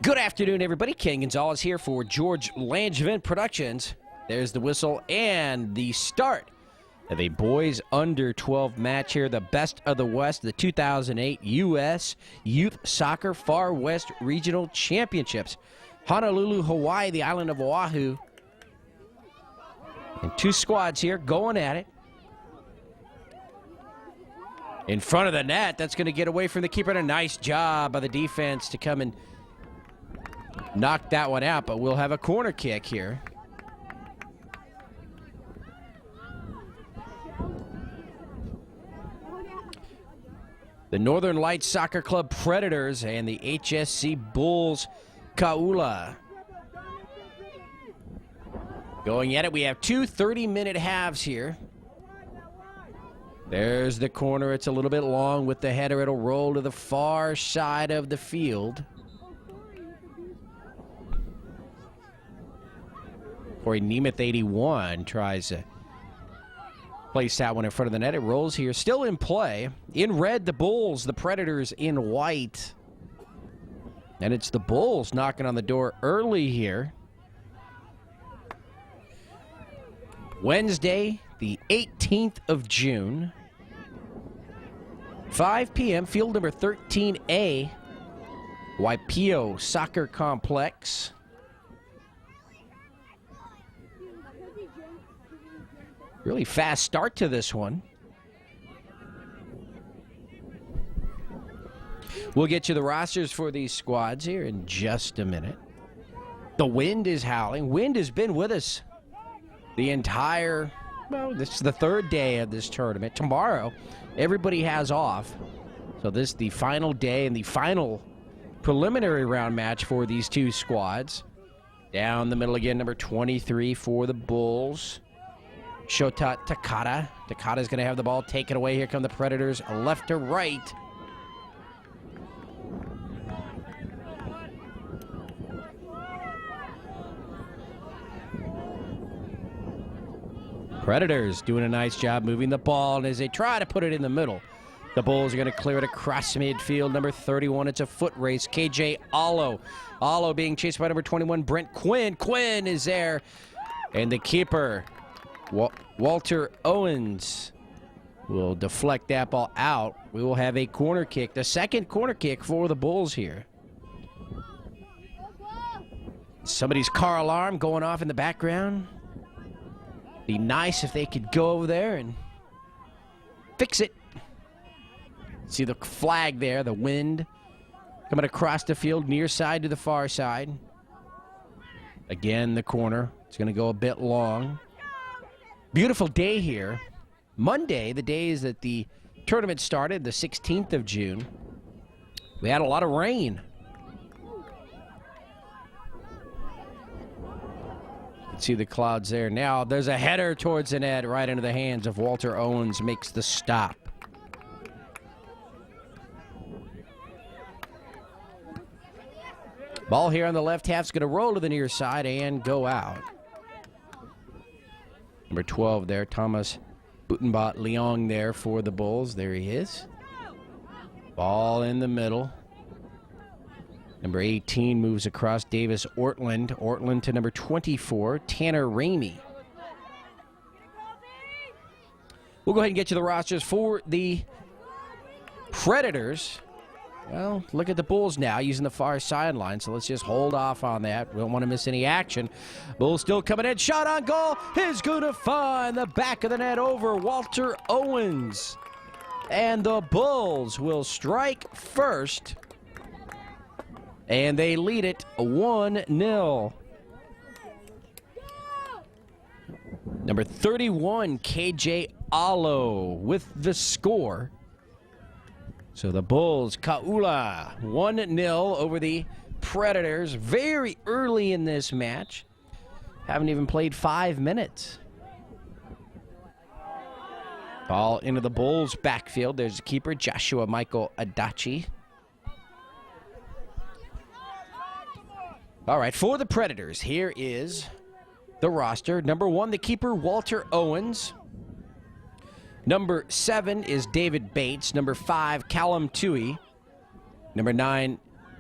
Good afternoon, everybody. Ken Gonzalez here for George Langevin Productions. There's the whistle and the start of a boys under 12 match here, the Best of the West, the 2008 U.S. Youth Soccer Far West Regional Championships. Honolulu, Hawaii, the island of Oahu. And two squads here going at it. In front of the net, that's going to get away from the keeper. And a nice job by the defense to come and knock that one out, but we'll have a corner kick here. The Northern Lights Soccer Club Predators and the HSC Bulls Kaula. Going at it, we have two 30-minute halves here. There's the corner. It's a little bit long with the header. It'll roll to the far side of the field. Corey Nemeth, 81, tries to place that one in front of the net. It rolls here. Still in play. In red, the Bulls. The Predators in white. And it's the Bulls knocking on the door early here. Wednesday, the 18th of June. 5 p.m., field number 13A, Waipio Soccer Complex. Really fast start to this one. We'll get you the rosters for these squads here in just a minute. The wind is howling. Wind has been with us the entire, well, this is the third day of this tournament. Tomorrow, everybody has off. So this is the final day and the final preliminary round match for these two squads. Down the middle again, number 23 for the Bulls. Shota Takata. Takata's going to have the ball taken away. Here come the Predators, left to right. Predators doing a nice job moving the ball, and as they try to put it in the middle, the Bulls are going to clear it across midfield. Number 31, it's a foot race. KJ Allo. Allo being chased by number 21, Brent Quinn. Quinn is there, and the keeper, Walter Owens, will deflect that ball out. We will have a corner kick, the second corner kick for the Bulls here. Somebody's car alarm going off in the background. Be nice if they could go over there and fix it. See the flag there, the wind coming across the field, near side to the far side. Again, the corner. It's going to go a bit long. Beautiful day here. Monday, the days that the tournament started, the 16th of June, we had a lot of rain. You can see the clouds there. Now there's a header towards the net right into the hands of Walter Owens, makes the stop. Ball here on the left half is going to roll to the near side and go out. Number 12 there, Thomas Butenbot Leong there for the Bulls. There he is. Ball in the middle. Number 18 moves across, Davis Ortland. Ortland to number 24, Tanner Ramey. We'll go ahead and get you the rosters for the Predators. Well, look at the Bulls now using the far sideline, so let's just hold off on that. We don't want to miss any action. Bulls still coming in. Shot on goal is going to find the back of the net over Walter Owens. And the Bulls will strike first. And they lead it 1-0. Number 31, KJ Allo with the score. So the Bulls, Kaula, 1-0 over the Predators. Very early in this match. Haven't even played 5 minutes. Ball into the Bulls' backfield. There's the keeper, Joshua Michael Adachi. All right, for the Predators, here is the roster. Number 1, the keeper, Walter Owens. Number 7 is David Bates. Number 5, Callum Toohey. Number 9,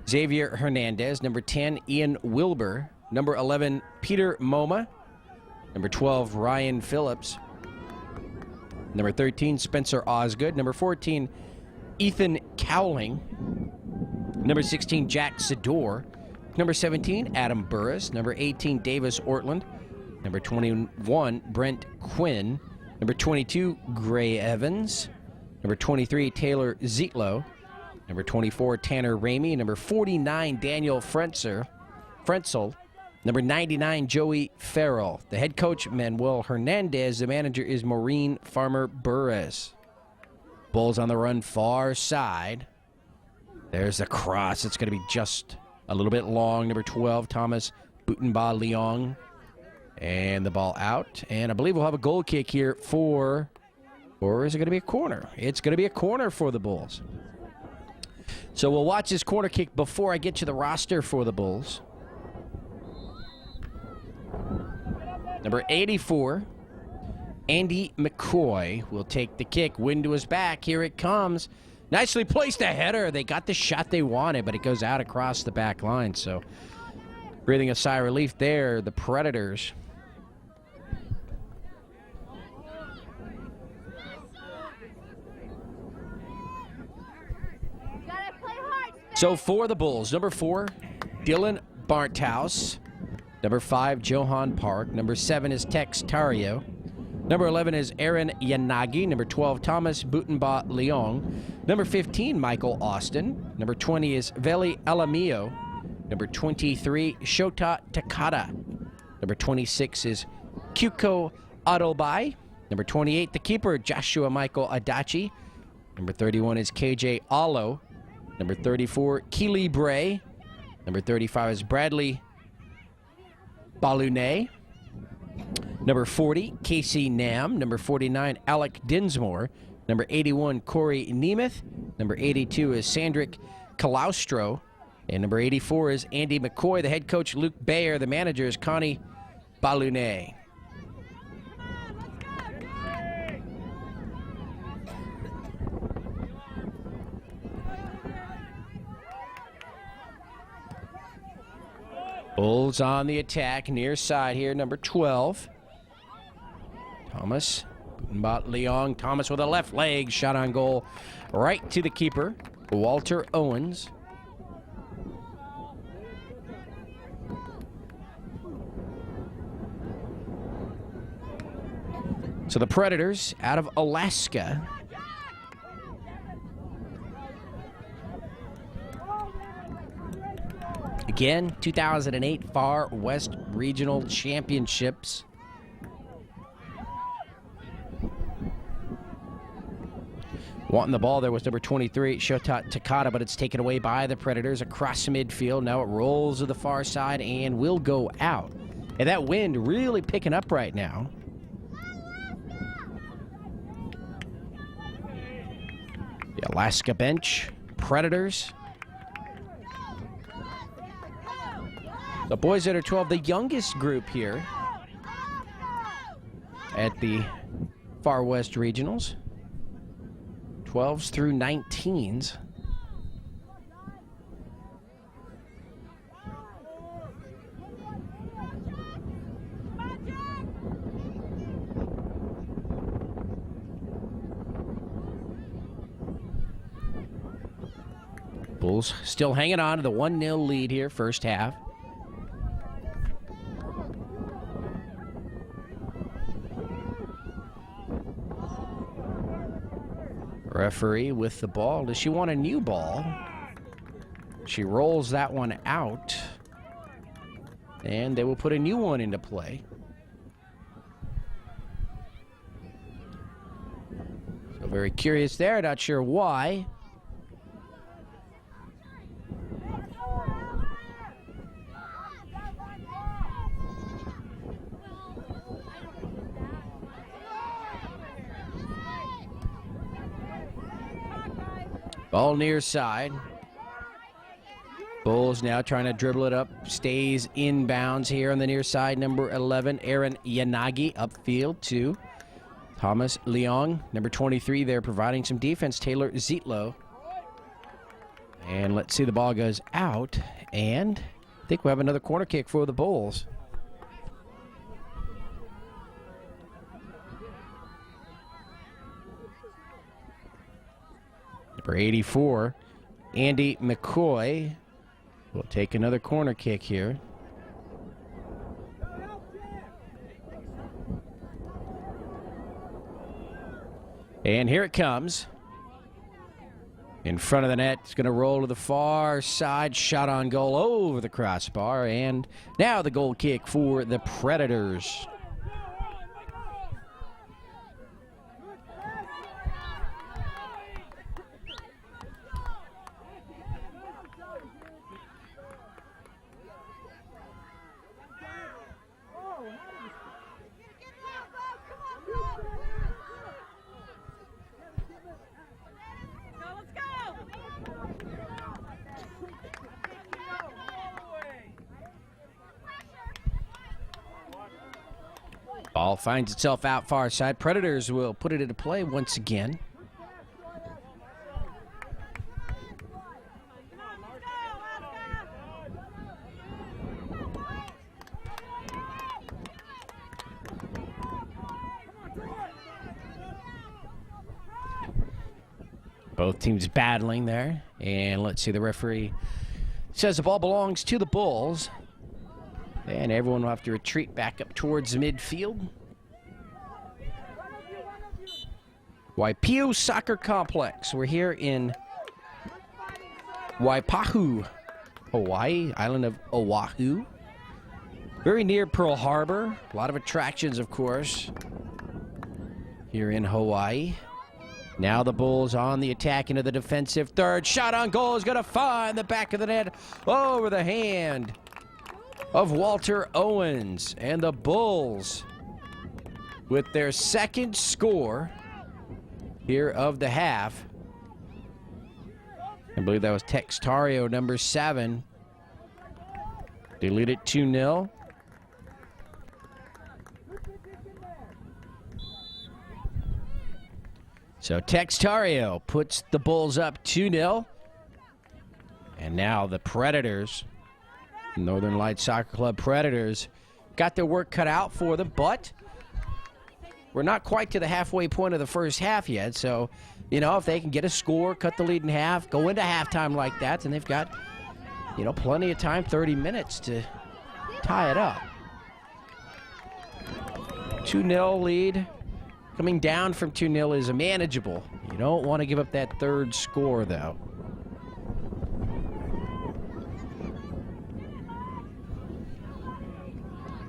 Xavier Hernandez. Number 10, Ian Wilbur. Number 11, Peter Moma. Number 12, Ryan Phillips. Number 13, Spencer Osgood. Number 14, Ethan Cowling. Number 16, Jack Sador. Number 17, Adam Burris. Number 18, Davis Ortland. Number 21, Brent Quinn. Number 22, Gray Evans. Number 23, Taylor Zietlow. Number 24, Tanner Ramey. Number 49, Daniel Frenzel. Number 99, Joey Farrell. The head coach, Manuel Hernandez. The manager is Maureen Farmer Burris. Bulls on the run, far side. There's the cross. It's going to be just a little bit long. Number 12, Thomas Butenba Leong. And the ball out. And I believe we'll have a goal kick here for, or is it going to be a corner? It's going to be a corner for the Bulls. So we'll watch this corner kick before I get to the roster for the Bulls. Number 84, Andy McCoy will take the kick. Wind to his back. Here it comes. Nicely placed a header. They got the shot they wanted, but it goes out across the back line. So breathing a sigh of relief there, the Predators. So for the Bulls, number 4, Dylan Barthouse. Number 5, Johan Park. Number 7 is Tex Tario. Number 11 is Aaron Yanagi. Number 12, Thomas Butenba Leong. Number 15, Michael Austin. Number 20 is Veli Alamio. Number 23, Shota Takada. Number 26 is Kyuko Adobai. Number 28, the keeper, Joshua Michael Adachi. Number 31 is KJ Allo. Number 34, Keely Bray. Number 35 is Bradley Balune. Number 40, Casey Nam. Number 49, Alec Dinsmore. Number 81, Corey Nemeth. Number 82 is Sandrick Kalaustro. And number 84 is Andy McCoy. The head coach, Luke Bayer. The manager is Connie Balune. Bulls on the attack, near side here, number 12. Thomas Leong. Thomas with a left leg, shot on goal, right to the keeper, Walter Owens. So the Predators out of Alaska. Again, 2008 Far West Regional Championships. Wanting the ball there was number 23, Shota Takada, but it's taken away by the Predators across midfield. Now it rolls to the far side and will go out. And that wind really picking up right now. The Alaska bench, Predators. The boys that are 12, the youngest group here at the Far West Regionals. 12s through 19s. Bulls still hanging on to the 1-0 lead here, first half. Referee with the ball. Does she want a new ball? She rolls that one out. And they will put a new one into play. So very curious there. Not sure why. Ball near side. Bulls now trying to dribble it up. Stays inbounds here on the near side. Number 11, Aaron Yanagi, upfield to Thomas Leong. Number 23 there providing some defense, Taylor Zietlow. And let's see, the ball goes out, and I think we'll have another corner kick for the Bulls. Number 84, Andy McCoy, will take another corner kick here. And here it comes. In front of the net, it's going to roll to the far side. Shot on goal over the crossbar. And now the goal kick for the Predators. Ball finds itself out far side. Predators will put it into play once again. Both teams battling there. And let's see, the referee says the ball belongs to the Bulls. And everyone will have to retreat back up towards midfield. Waipio Soccer Complex. We're here in Waipahu, Hawaii, island of Oahu. Very near Pearl Harbor. A lot of attractions, of course, here in Hawaii. Now the Bulls on the attack into the defensive third. Shot on goal is going to find the back of the net over the hand of Walter Owens. And the Bulls with their second score here of the half. I believe that was Textario, number 7. They lead it 2-0. So Textario puts the Bulls up 2-0. And now the Predators, Northern Lights Soccer Club Predators, got their work cut out for them, but we're not quite to the halfway point of the first half yet. So, you know, if they can get a score, cut the lead in half, go into halftime like that, then they've got, you know, plenty of time, 30 minutes to tie it up. 2-0 lead. Coming down from 2-0 is manageable. You don't want to give up that third score, though.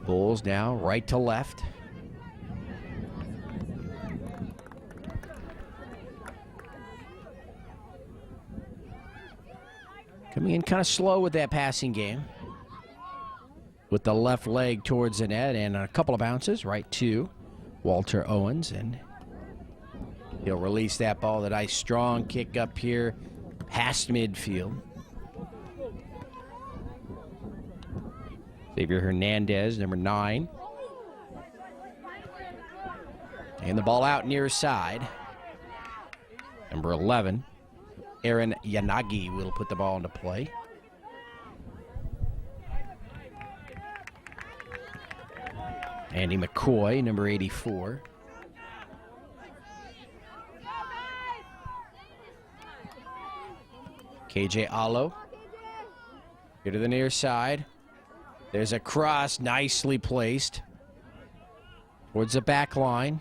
Bulls now right to left. Coming in kind of slow with that passing game. With the left leg towards the net and a couple of bounces right to Walter Owens, and he'll release that ball. That nice strong kick up here past midfield. Xavier Hernandez, number 9. And the ball out near side. Number 11, Aaron Yanagi will put the ball into play. Andy McCoy, number 84. KJ Allo. Here to the near side. There's a cross nicely placed towards the back line.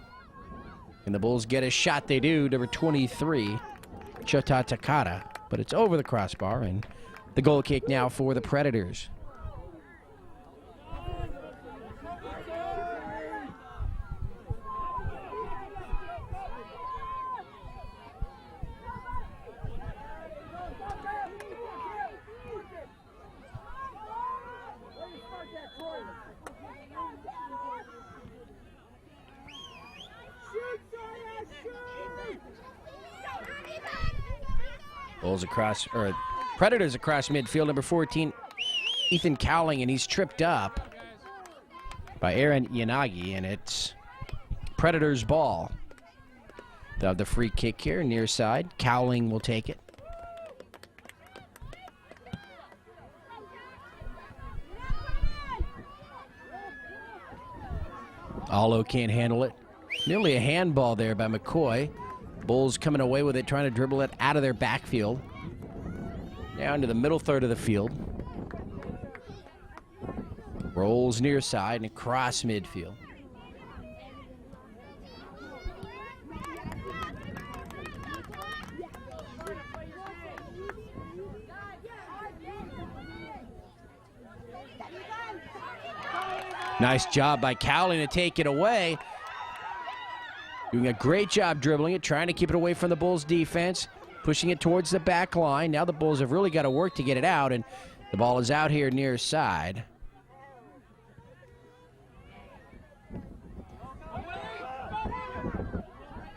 And the Bulls get a shot. They do. Number 23, Chota Takata. But it's over the crossbar, and the goal kick now for the Predators. Bulls across, or Predators across midfield. Number 14, Ethan Cowling, and he's tripped up by Aaron Yanagi, and it's Predators' ball. They'll have the free kick here, near side. Cowling will take it. Allo can't handle it. Nearly a handball there by McCoy. Bulls coming away with it, trying to dribble it out of their backfield. Down to the middle third of the field. Rolls near side and across midfield. Nice job by Cowling to take it away. Doing a great job dribbling it, trying to keep it away from the Bulls' defense, pushing it towards the back line. Now the Bulls have really got to work to get it out, and the ball is out here near side.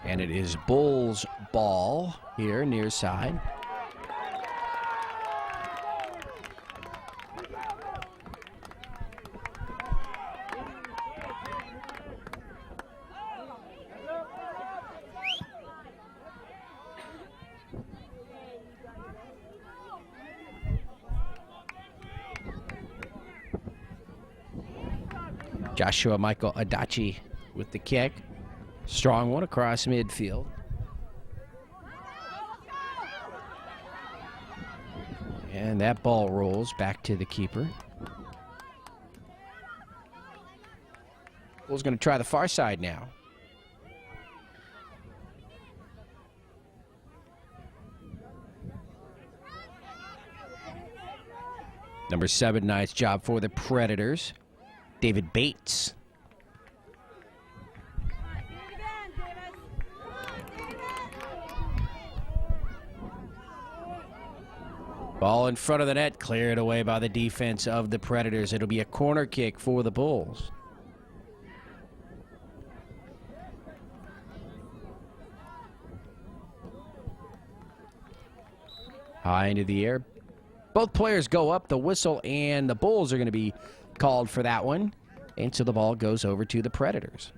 And it is Bulls' ball here near side. Joshua Michael Adachi with the kick. Strong one across midfield. And that ball rolls back to the keeper. Bull's going to try the far side now. Number 7, nice job for the Predators. David Bates. Ball in front of the net, cleared away by the defense of the Predators. It'll be a corner kick for the Bulls. High into the air. Both players go up. The whistle and the Bulls are going to be called for that one. And so the ball goes over to the Predators.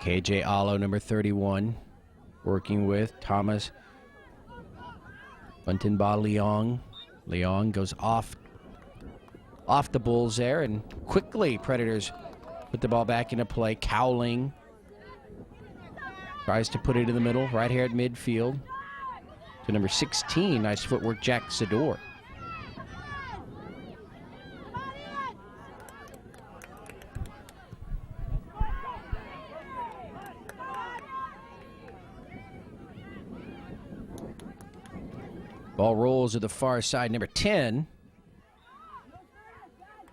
KJ Allo, number 31, working with Thomas Buntinba Leong. Leong goes off the Bulls there, and quickly Predators put the ball back into play. Cowling tries to put it in the middle, right here at midfield. To number 16, nice footwork, Jack Sador. Ball rolls to the far side. Number 10,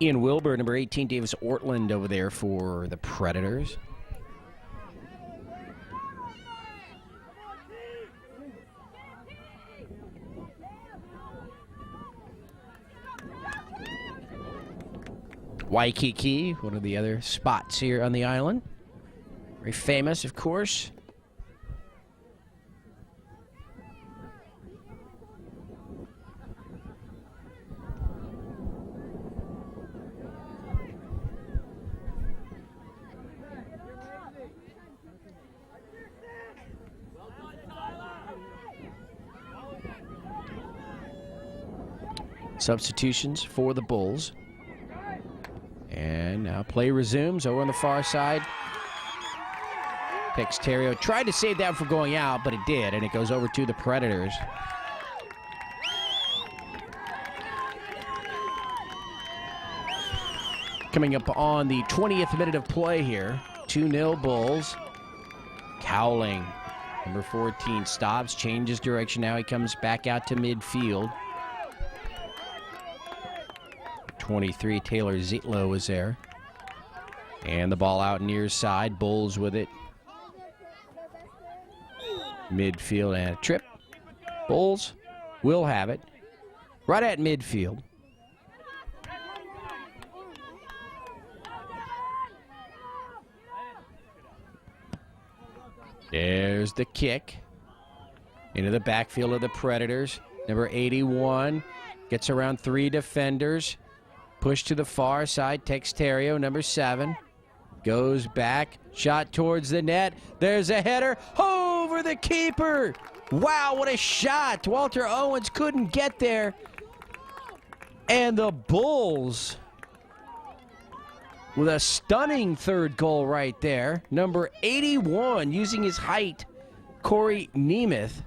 Ian Wilbur. Number 18, Davis Ortland over there for the Predators. Waikiki, one of the other spots here on the island. Very famous, of course. Substitutions for the Bulls. And now play resumes over on the far side. Texterio tried to save that from going out, but it did, and it goes over to the Predators. Coming up on the 20th minute of play here. 2-0 Bulls. Cowling, number 14, stops, changes direction. Now he comes back out to midfield. 23, Taylor Zitlo was there. And the ball out near side. Bulls with it. Midfield and a trip. Bulls will have it. Right at midfield. There's the kick. Into the backfield of the Predators. Number 81 gets around 3 defenders. Push to the far side, Texterio, number 7. Goes back, shot towards the net. There's a header over the keeper. Wow, what a shot. Walter Owens couldn't get there. And the Bulls with a stunning third goal right there. Number 81, using his height, Corey Nemeth.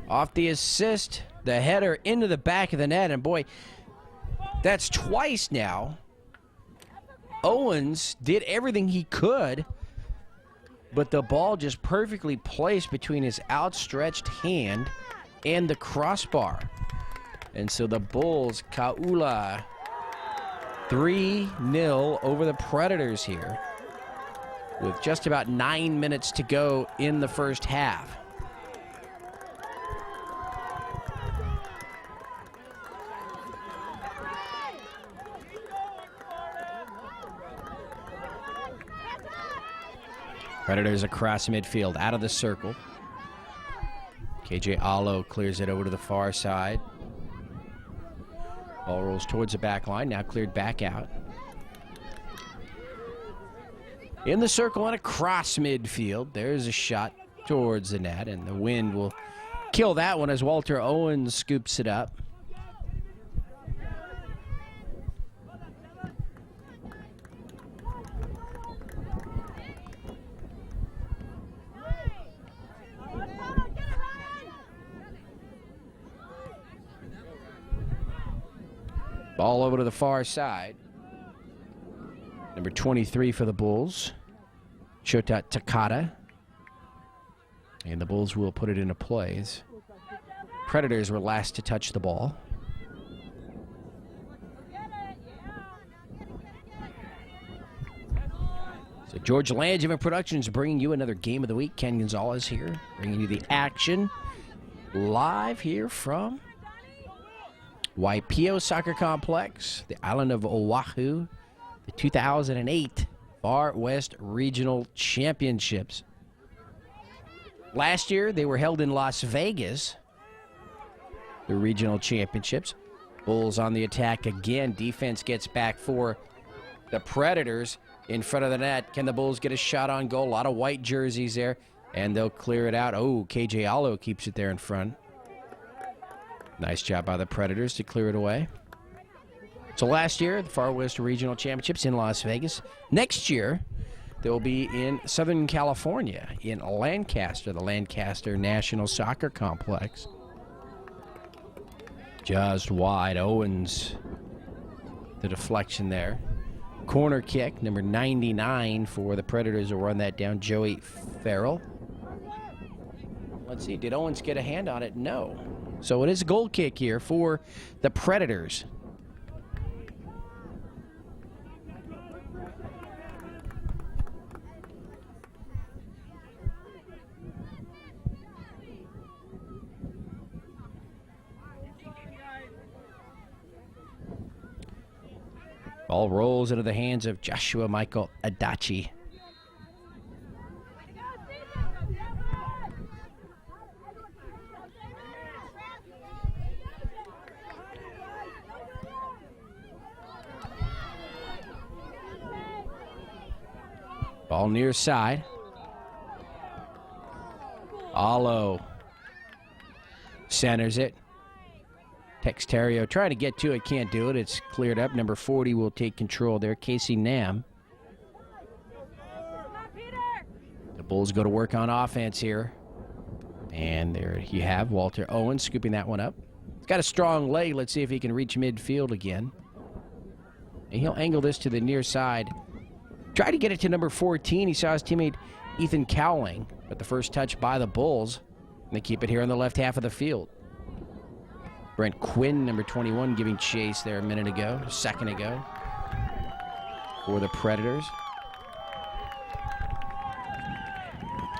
Off the assist, the header into the back of the net. And boy, that's twice now. Owens did everything he could, but the ball just perfectly placed between his outstretched hand and the crossbar. And so the Bulls, Kaula, 3-0 over the Predators here with just about 9 minutes to go in the first half. Predators across midfield, out of the circle. KJ Allo clears it over to the far side. Ball rolls towards the back line, now cleared back out. In the circle and across midfield, there's a shot towards the net, and the wind will kill that one as Walter Owens scoops it up. Ball over to the far side. Number 23 for the Bulls, Shota Takata. And the Bulls will put it into plays. Predators were last to touch the ball. So George Langevin Productions bringing you another game of the week. Ken Gonzalez here, bringing you the action live here from Waipio Soccer Complex, the island of Oahu, the 2008 Far West Regional Championships. Last year, they were held in Las Vegas, the regional championships. Bulls on the attack again. Defense gets back for the Predators in front of the net. Can the Bulls get a shot on goal? A lot of white jerseys there, and they'll clear it out. Oh, KJ Allo keeps it there in front. Nice job by the Predators to clear it away. So last year, the Far West Regional Championships in Las Vegas. Next year, they will be in Southern California, in Lancaster, the Lancaster National Soccer Complex. Just wide. Owens, the deflection there. Corner kick, number 99 for the Predators will run that down. Joey Farrell. Let's see, did Owens get a hand on it? No. So it is a goal kick here for the Predators. Ball rolls into the hands of Joshua Michael Adachi. Ball near side. Allo centers it. Texterio trying to get to it, can't do it. It's cleared up. Number 40 will take control there. Casey Nam. The Bulls go to work on offense here. And there you have Walter Owens scooping that one up. He's got a strong leg. Let's see if he can reach midfield again. And he'll angle this to the near side. Try to get it to number 14. He saw his teammate Ethan Cowling, but the first touch by the Bulls. And they keep it here on the left half of the field. Brent Quinn, number 21, giving chase there a second ago, for the Predators.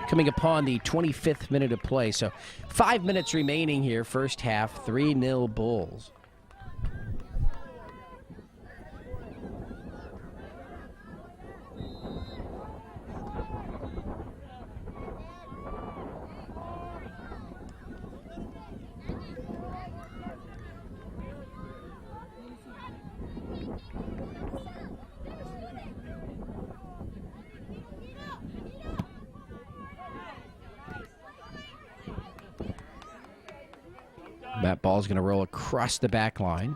Coming upon the 25th minute of play, so 5 minutes remaining here, first half, 3-0 Bulls. That ball's going to roll across the back line.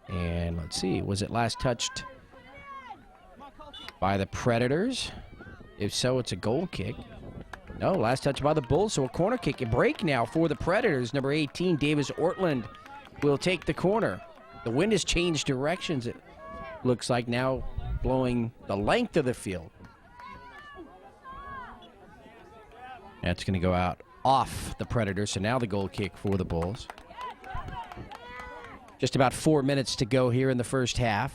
And let's see, was it last touched by the Predators? If so, it's a goal kick. No, last touch by the Bulls, so a corner kick. A break now for the Predators. Number 18, Davis Ortland, will take the corner. The wind has changed directions, it looks like, now blowing the length of the field. That's going to go out off the Predators, so now the goal kick for the Bulls. Just about 4 minutes to go here in the first half.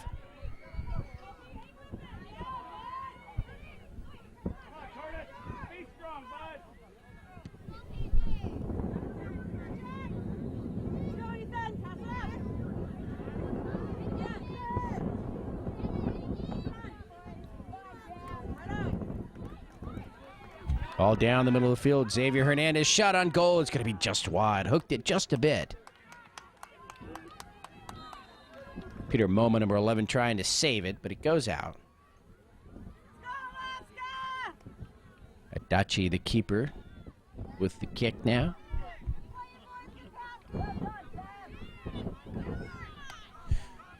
Ball down the middle of the field. Xavier Hernandez shot on goal. It's going to be just wide. Hooked it just a bit. Peter Moma, number 11, trying to save it, but it goes out. Adachi, the keeper, with the kick now.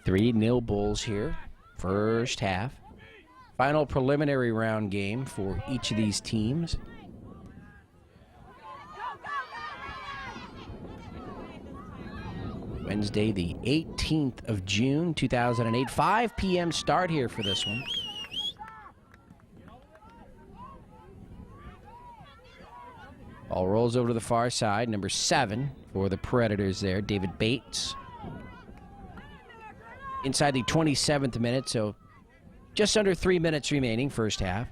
Three 0 Bulls here. First half. Final preliminary round game for each of these teams. Wednesday, the 18th of June, 2008. 5 p.m. start here for this one. Ball rolls over to the far side. Number 7 for the Predators there, David Bates. Inside the 27th minute, so just under 3 minutes remaining, first half.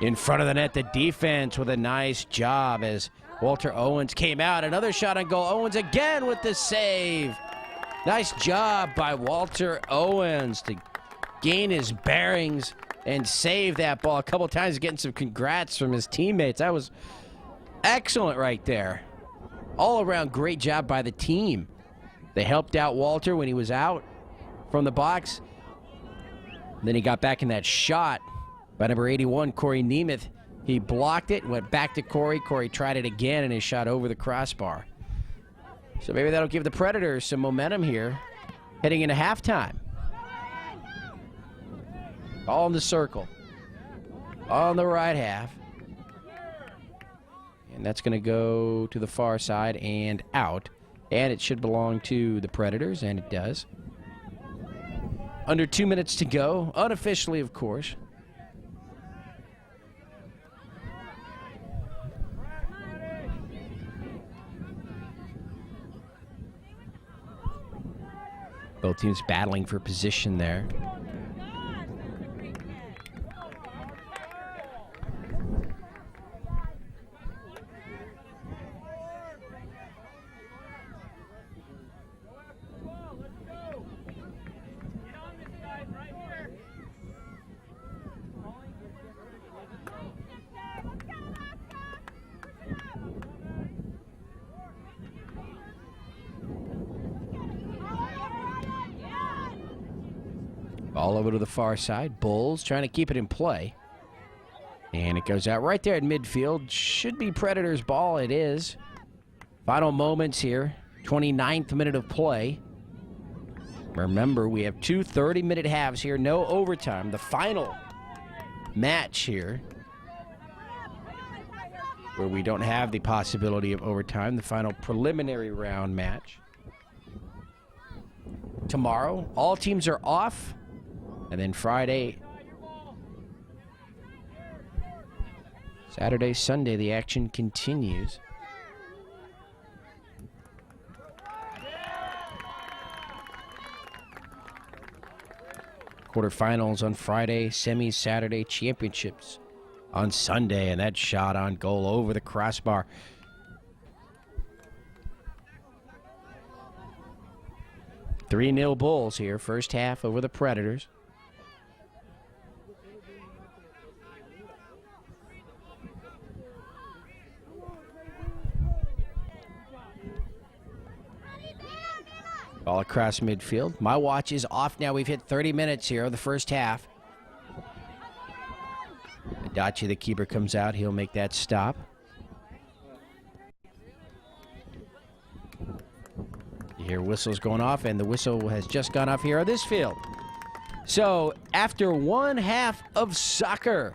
In front of the net, the defense with a nice job as Walter Owens came out. Another shot on goal. Owens again with the save. Nice job by Walter Owens to gain his bearings and save that ball a couple times, getting some congrats from his teammates. That was excellent right there. All around great job by the team. They helped out Walter when he was out from the box. And then he got back in that shot by number 81, Corey Nemeth. He blocked it, went back to Corey. Corey tried it again, and his shot over the crossbar. So maybe that'll give the Predators some momentum here heading into halftime. All in the circle. On the right half. And that's going to go to the far side and out. And it should belong to the Predators, and it does. Under 2 minutes to go, unofficially, of course. Both teams battling for position there. All over to the far side. Bulls trying to keep it in play. And it goes out right there at midfield. Should be Predators' ball. It is. Final moments here. 29th minute of play. Remember, we have two 30-minute halves here. No overtime. The final match here, where we don't have the possibility of overtime. The final preliminary round match. Tomorrow, all teams are off. And then Friday, Saturday, Sunday, the action continues. Quarterfinals on Friday, semis Saturday, championships on Sunday. And that shot on goal over the crossbar. Three 0 Bulls here, first half over the Predators. Ball across midfield. My watch is off now. We've hit 30 minutes here of the first half. Dachi, the keeper, comes out. He'll make that stop. You hear whistles going off, and the whistle has just gone off here on this field. So, after one half of soccer,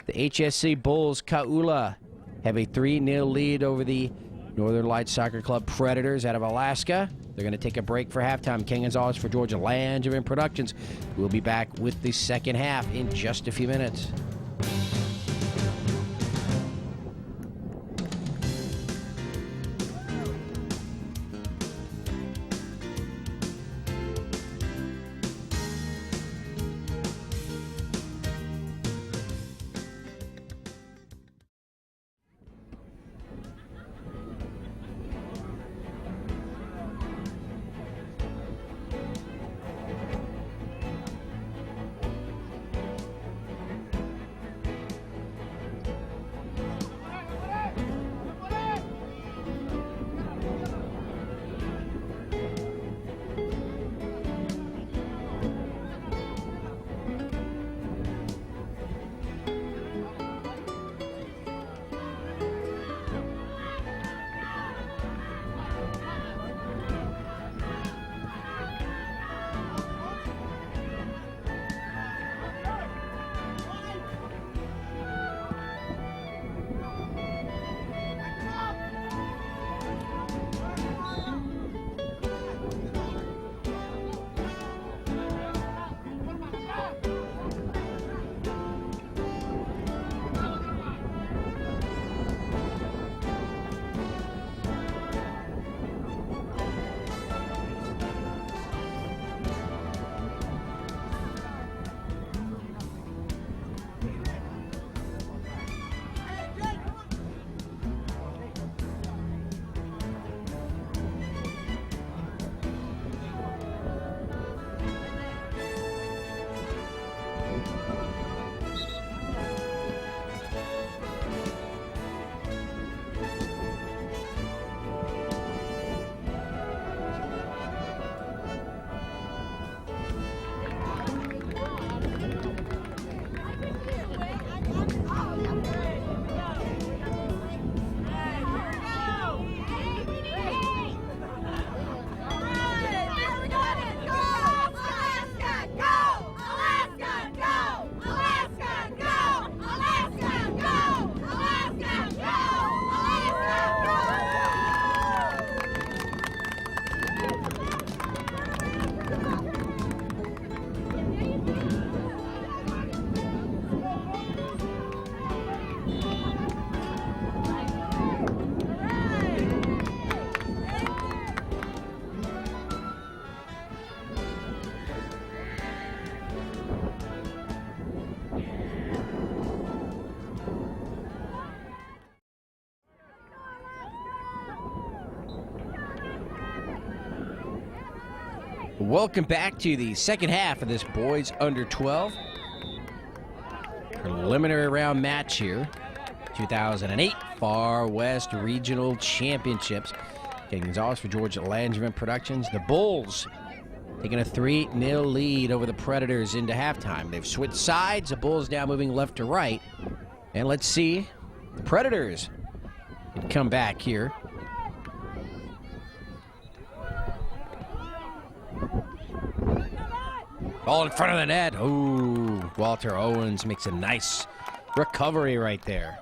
the HSC Bulls Ka'ula have a 3-0 lead over the Northern Lights Soccer Club Predators out of Alaska. They're going to take a break for halftime. Ken Gonzalez for Georgia Langevin Productions. We'll be back with the second half in just a few minutes. Welcome back to the second half of this boys under 12 preliminary round match here. 2008 Far West Regional Championships. Ken Gonzalez for Georgia Langevin Productions. The Bulls taking a 3-0 lead over the Predators into halftime. They've switched sides. The Bulls now moving left to right. And let's see the Predators can come back here. Ball in front of the net. Ooh, Walter Owens makes a nice recovery right there.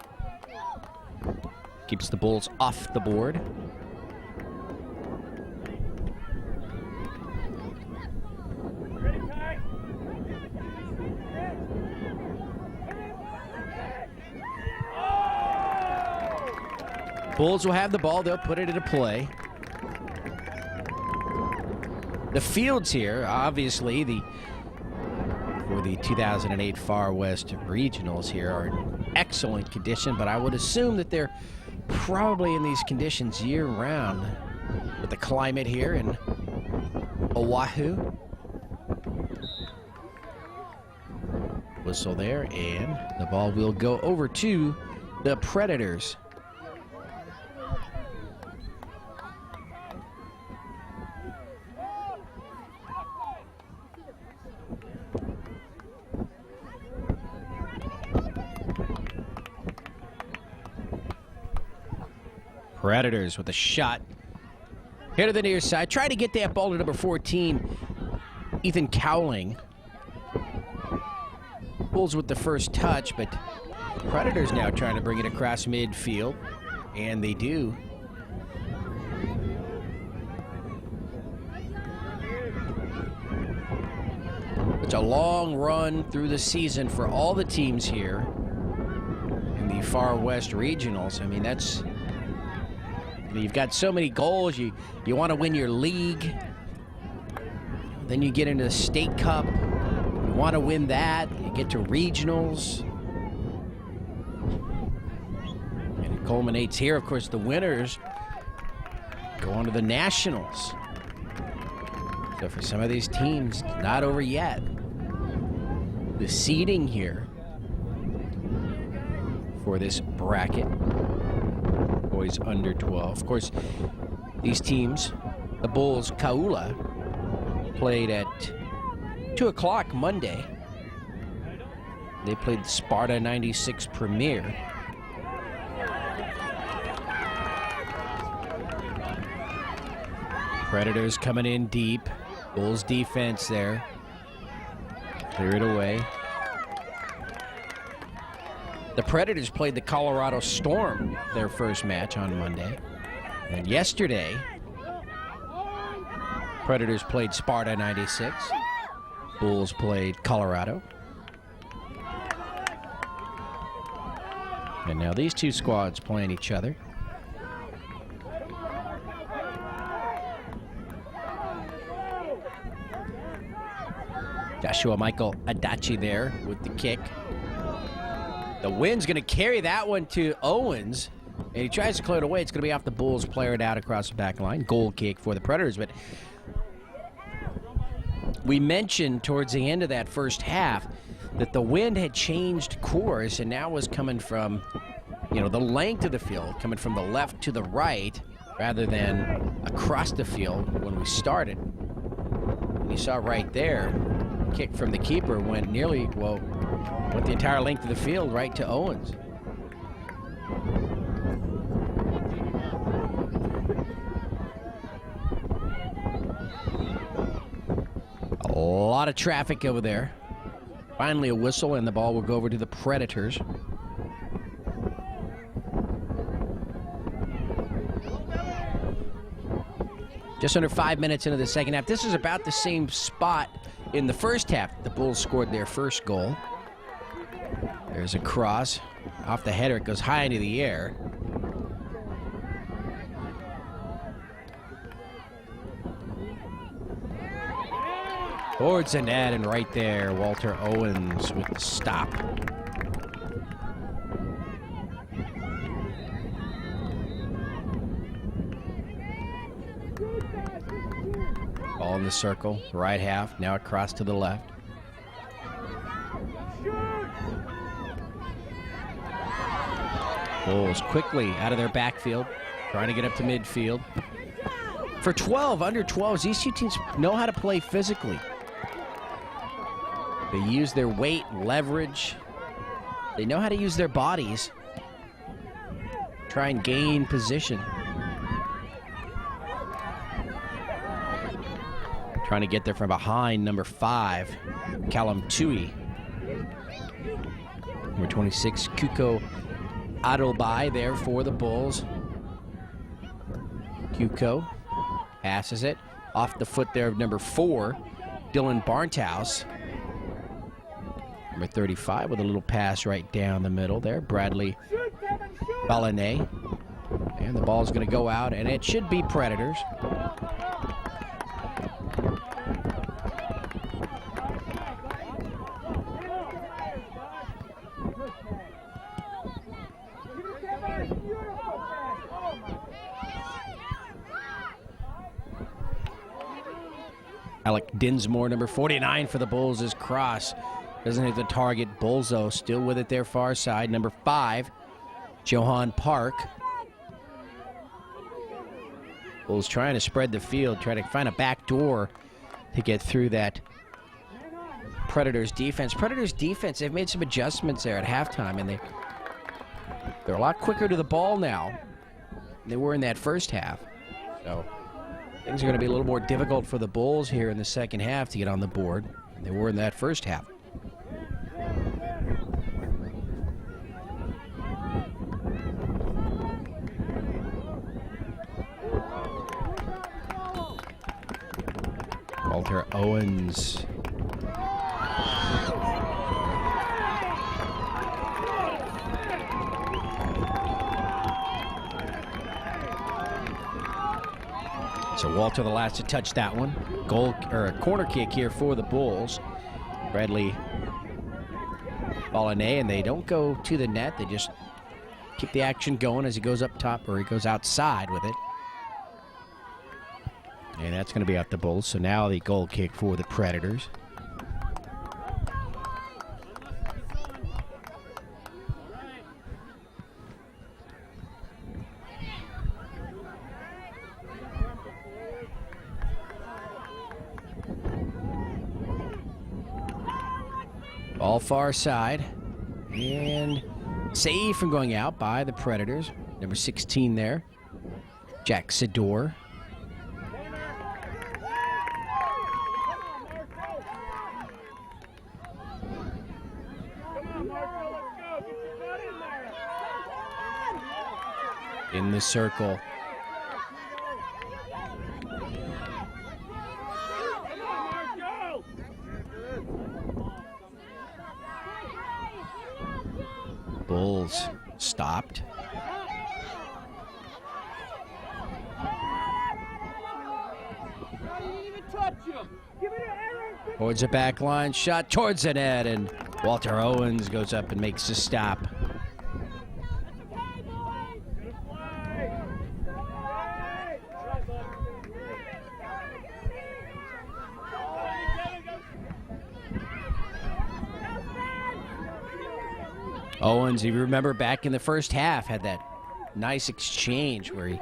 Keeps the Bulls off the board. Bulls will have the ball. They'll put it into play. The fields here, obviously, for the 2008 Far West Regionals here are in excellent condition, but I would assume that they're probably in these conditions year-round with the climate here in Oahu. Whistle there, and the ball will go over to the Predators. Predators with a shot. Hit to the near side. Try to get that ball to number 14, Ethan Cowling. Bulls with the first touch, but Predators now trying to bring it across midfield, and they do. It's a long run through the season for all the teams here in the Far West Regionals. I mean, you've got so many goals. You want to win your league. Then you get into the State Cup. You want to win that. You get to regionals. And it culminates here. Of course, the winners go on to the Nationals. So for some of these teams, it's not over yet. The seeding here for this bracket, boys under 12. Of course, these teams, the Bulls, Kaula, played at 2 o'clock Monday. They played the Sparta 96 Premier. Predators coming in deep. Bulls defense there. Clear it away. The Predators played the Colorado Storm their first match on Monday. And yesterday, Predators played Sparta 96. Bulls played Colorado. And now these two squads playing each other. Joshua Michael Adachi there with the kick. The wind's going to carry that one to Owens. And he tries to clear it away. It's going to be off the Bulls, player it out across the back line. Goal kick for the Predators. But we mentioned towards the end of that first half that the wind had changed course and now was coming from, the length of the field, coming from the left to the right rather than across the field when we started. And you saw right there, kick from the keeper went went the entire length of the field right to Owens. A lot of traffic over there. Finally a whistle and the ball will go over to the Predators. Just under 5 minutes into the second half. This is about the same spot in the first half. The Bulls scored their first goal. There's a cross. Off the header, it goes high into the air. Towards the net, and right there, Walter Owens with the stop. Ball in the circle, right half, now across to the left. Bulls quickly out of their backfield, trying to get up to midfield. For 12, under 12s, these two teams know how to play physically. They use their weight, leverage. They know how to use their bodies. Try and gain position. Trying to get there from behind, number 5, Callum Tui. Number 26, Kuko Adelbai there for the Bulls. Kuko passes it off the foot there of number 4, Dylan Barnthouse. Number 35 with a little pass right down the middle there, Bradley Balanet. And the ball's going to go out, and it should be Predators. Alec Dinsmore, number 49 for the Bulls, is cross. Doesn't hit the target. Bulls, though, still with it there far side. Number 5, Johan Park. Bulls trying to spread the field, trying to find a back door to get through that Predators defense. Predators defense, they've made some adjustments there at halftime, and they're a lot quicker to the ball now. than they were in that first half. So things are going to be a little more difficult for the Bulls here in the second half to get on the board than they were in that first half. Walter Owens. So Walter the last to touch that one. Goal or a corner kick here for the Bulls. Bradley Ballonnet, and they don't go to the net. They just keep the action going as he goes up top, or he goes outside with it. And that's going to be out the Bulls. So now the goal kick for the Predators. Ball far side. And save from going out by the Predators. Number 16 there. Jack Sador. In the circle. Bulls stopped. Towards the back line, shot towards the net, and Walter Owens goes up and makes a stop. Owens, you remember back in the first half, had that nice exchange where he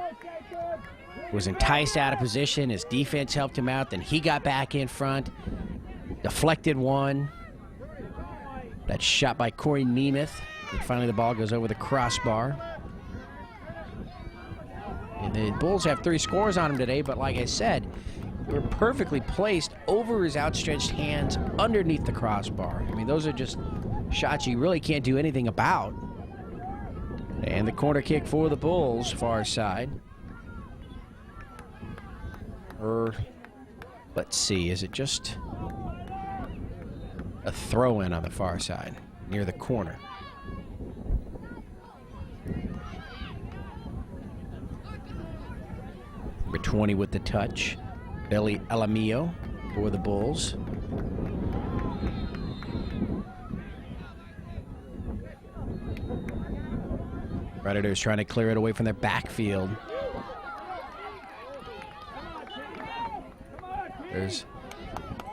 was enticed out of position. His defense helped him out. Then he got back in front, deflected one. That shot by Corey Nemeth. And finally the ball goes over the crossbar. And the Bulls have 3 scores on him today, but like I said, they were perfectly placed over his outstretched hands underneath the crossbar. I mean, those are just shots you really can't do anything about. And the corner kick for the Bulls, far side. Or, let's see, is it just a throw-in on the far side, near the corner? Number 20 with the touch. Billy Alamillo for the Bulls. Predators trying to clear it away from their backfield. There's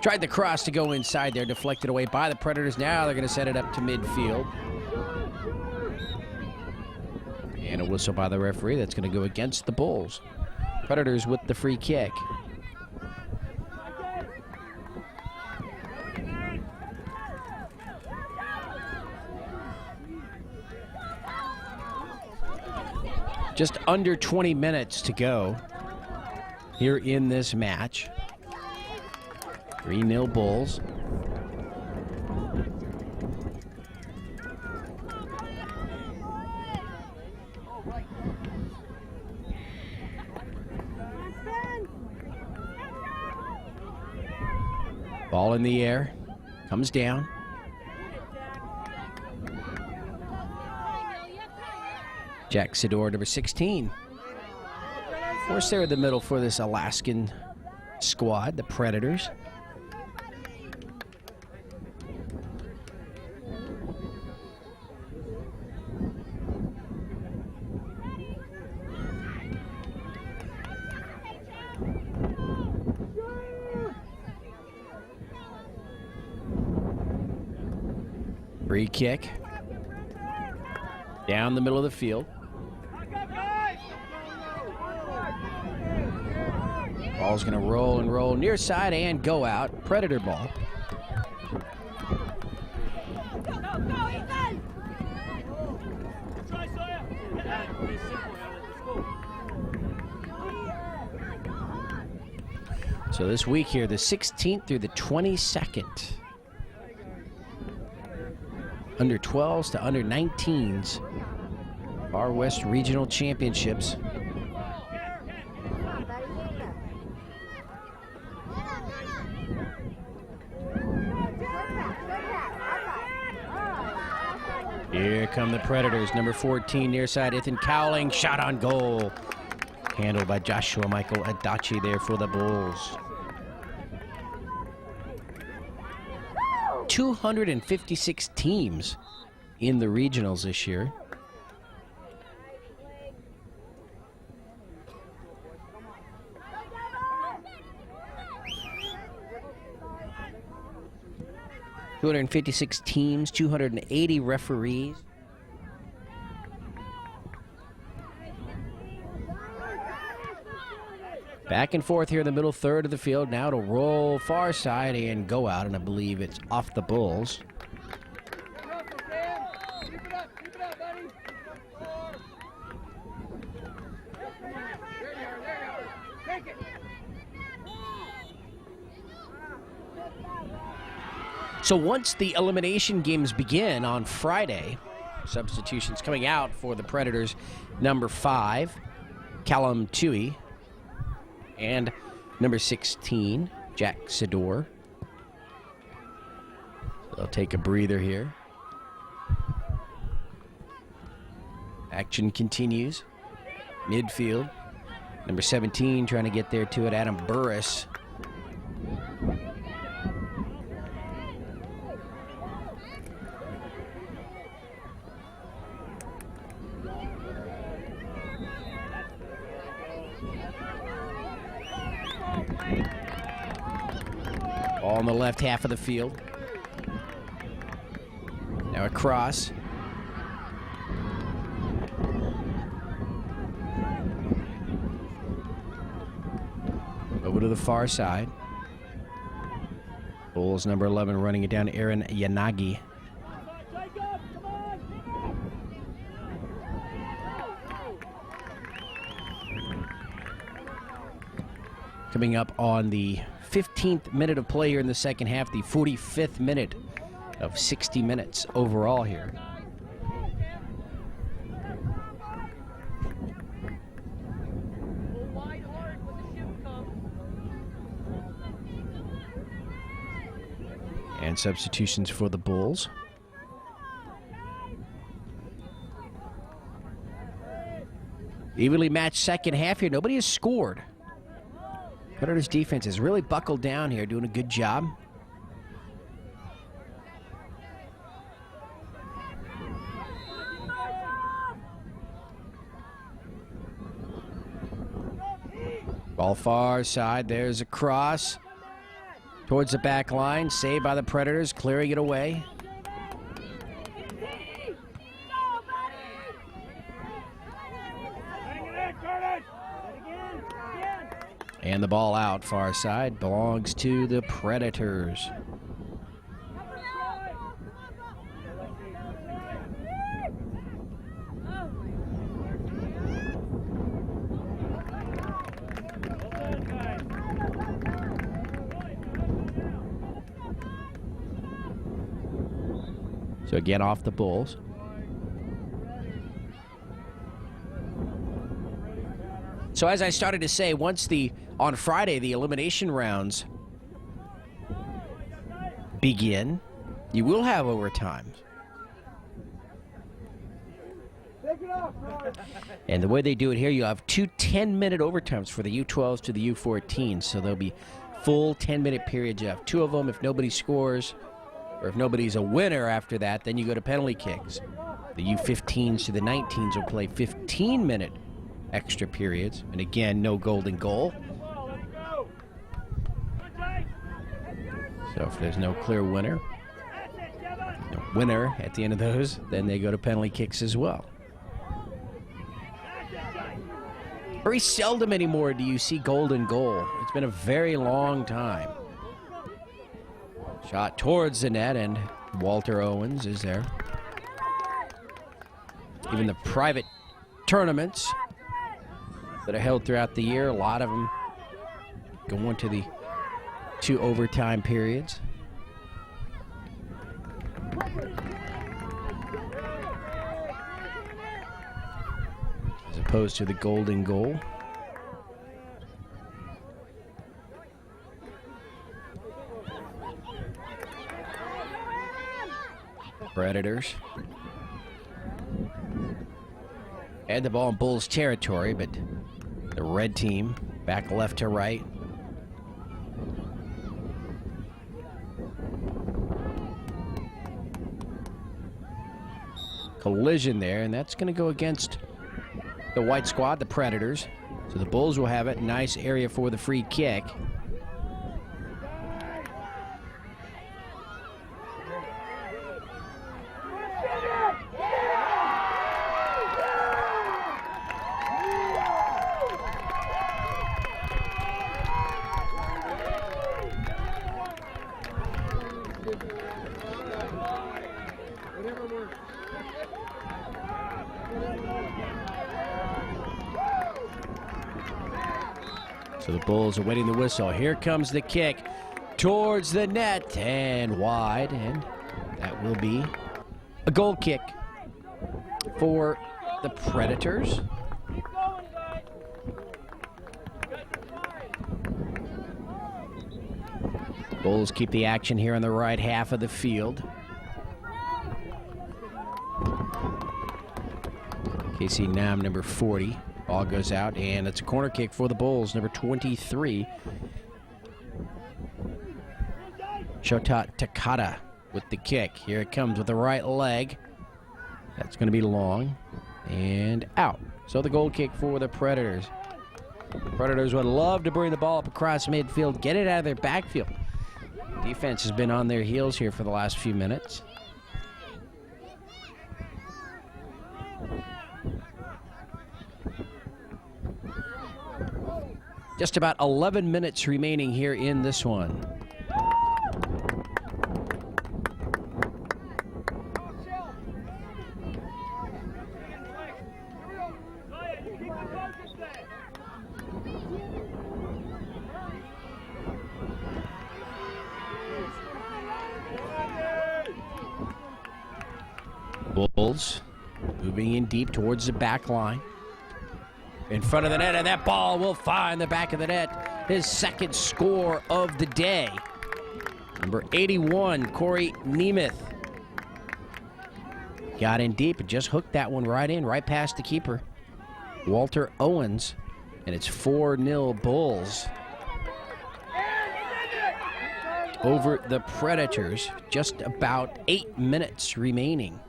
tried the cross to go inside there, deflected away by the Predators. Now they're going to set it up to midfield. And a whistle by the referee. That's going to go against the Bulls. Predators with the free kick. Just under 20 minutes to go here in this match. 3-0 Bulls. Ball in the air, comes down. Jack Sador, number 16. Of course, they're in the middle for this Alaskan squad, the Predators. Free kick. Down the middle of the field. Ball's going to roll and roll near side and go out. Predator ball. So this week here, the 16th through the 22nd. Under 12s to under 19s. Far West Regional Championships. Here come the Predators. Number 14 near side, Ethan Cowling. Shot on goal. Handled by Joshua Michael Adachi there for the Bulls. 256 teams in the regionals this year. (256 teams, 280 referees. Back and forth here in the middle third of the field. Now to roll far side and go out, and I believe it's off the Bulls. So once the elimination games begin on Friday, substitutions coming out for the Predators. Number 5, Callum Tui. And number 16, Jack Sador. They'll take a breather here. Action continues. Midfield. Number 17 trying to get there to it, Adam Burris. Ball on the left half of the field. Now a cross. Over to the far side. Bulls number 11 running it down to Aaron Yanagi. Coming up on the 15th minute of play here in the second half, the 45th minute of 60 minutes overall here. And substitutions for the Bulls. Evenly matched second half here. Nobody has scored. Predators defense has really buckled down here, doing a good job. Ball far side, there's a cross towards the back line, saved by the Predators, clearing it away. And the ball out far side belongs to the Predators. So again, off the Bulls. So as I started to say, on Friday, the elimination rounds begin, you will have overtime. And the way they do it here, you have 2 10-minute overtimes for the U12s to the U14. So there'll be full 10-minute periods. You have 2 of them. If nobody scores, or if nobody's a winner after that, then you go to penalty kicks. The U15s to the 19s will play 15-minute extra periods. And again, no golden goal. So if there's no clear winner at the end of those, then they go to penalty kicks as well. Very seldom anymore do you see golden goal. It's been a very long time. Shot towards the net, and Walter Owens is there. Even the private tournaments that are held throughout the year, a lot of them going to the 2 overtime periods. As opposed to the golden goal. Predators had the ball in Bulls territory, but the red team back left to right. Collision there, and that's going to go against the white squad, the Predators. So the Bulls will have it. Nice area for the free kick. So the Bulls are waiting the whistle. Here comes the kick towards the net and wide, and that will be a goal kick for the Predators. Bulls keep the action here on the right half of the field. Casey Nam, number 40. Ball goes out, and it's a corner kick for the Bulls, number 23. Shota Takata with the kick. Here it comes with the right leg. That's going to be long and out. So the goal kick for the Predators. Predators would love to bring the ball up across midfield, get it out of their backfield. Defense has been on their heels here for the last few minutes. Just about 11 minutes remaining here in this one. Bulls moving in deep towards the back line. In front of the net, and that ball will find the back of the net. His second score of the day. Number 81, Corey Nemeth. Got in deep and just hooked that one right in, right past the keeper, Walter Owens. And it's 4-0 Bulls over the Predators. Just about 8 minutes remaining.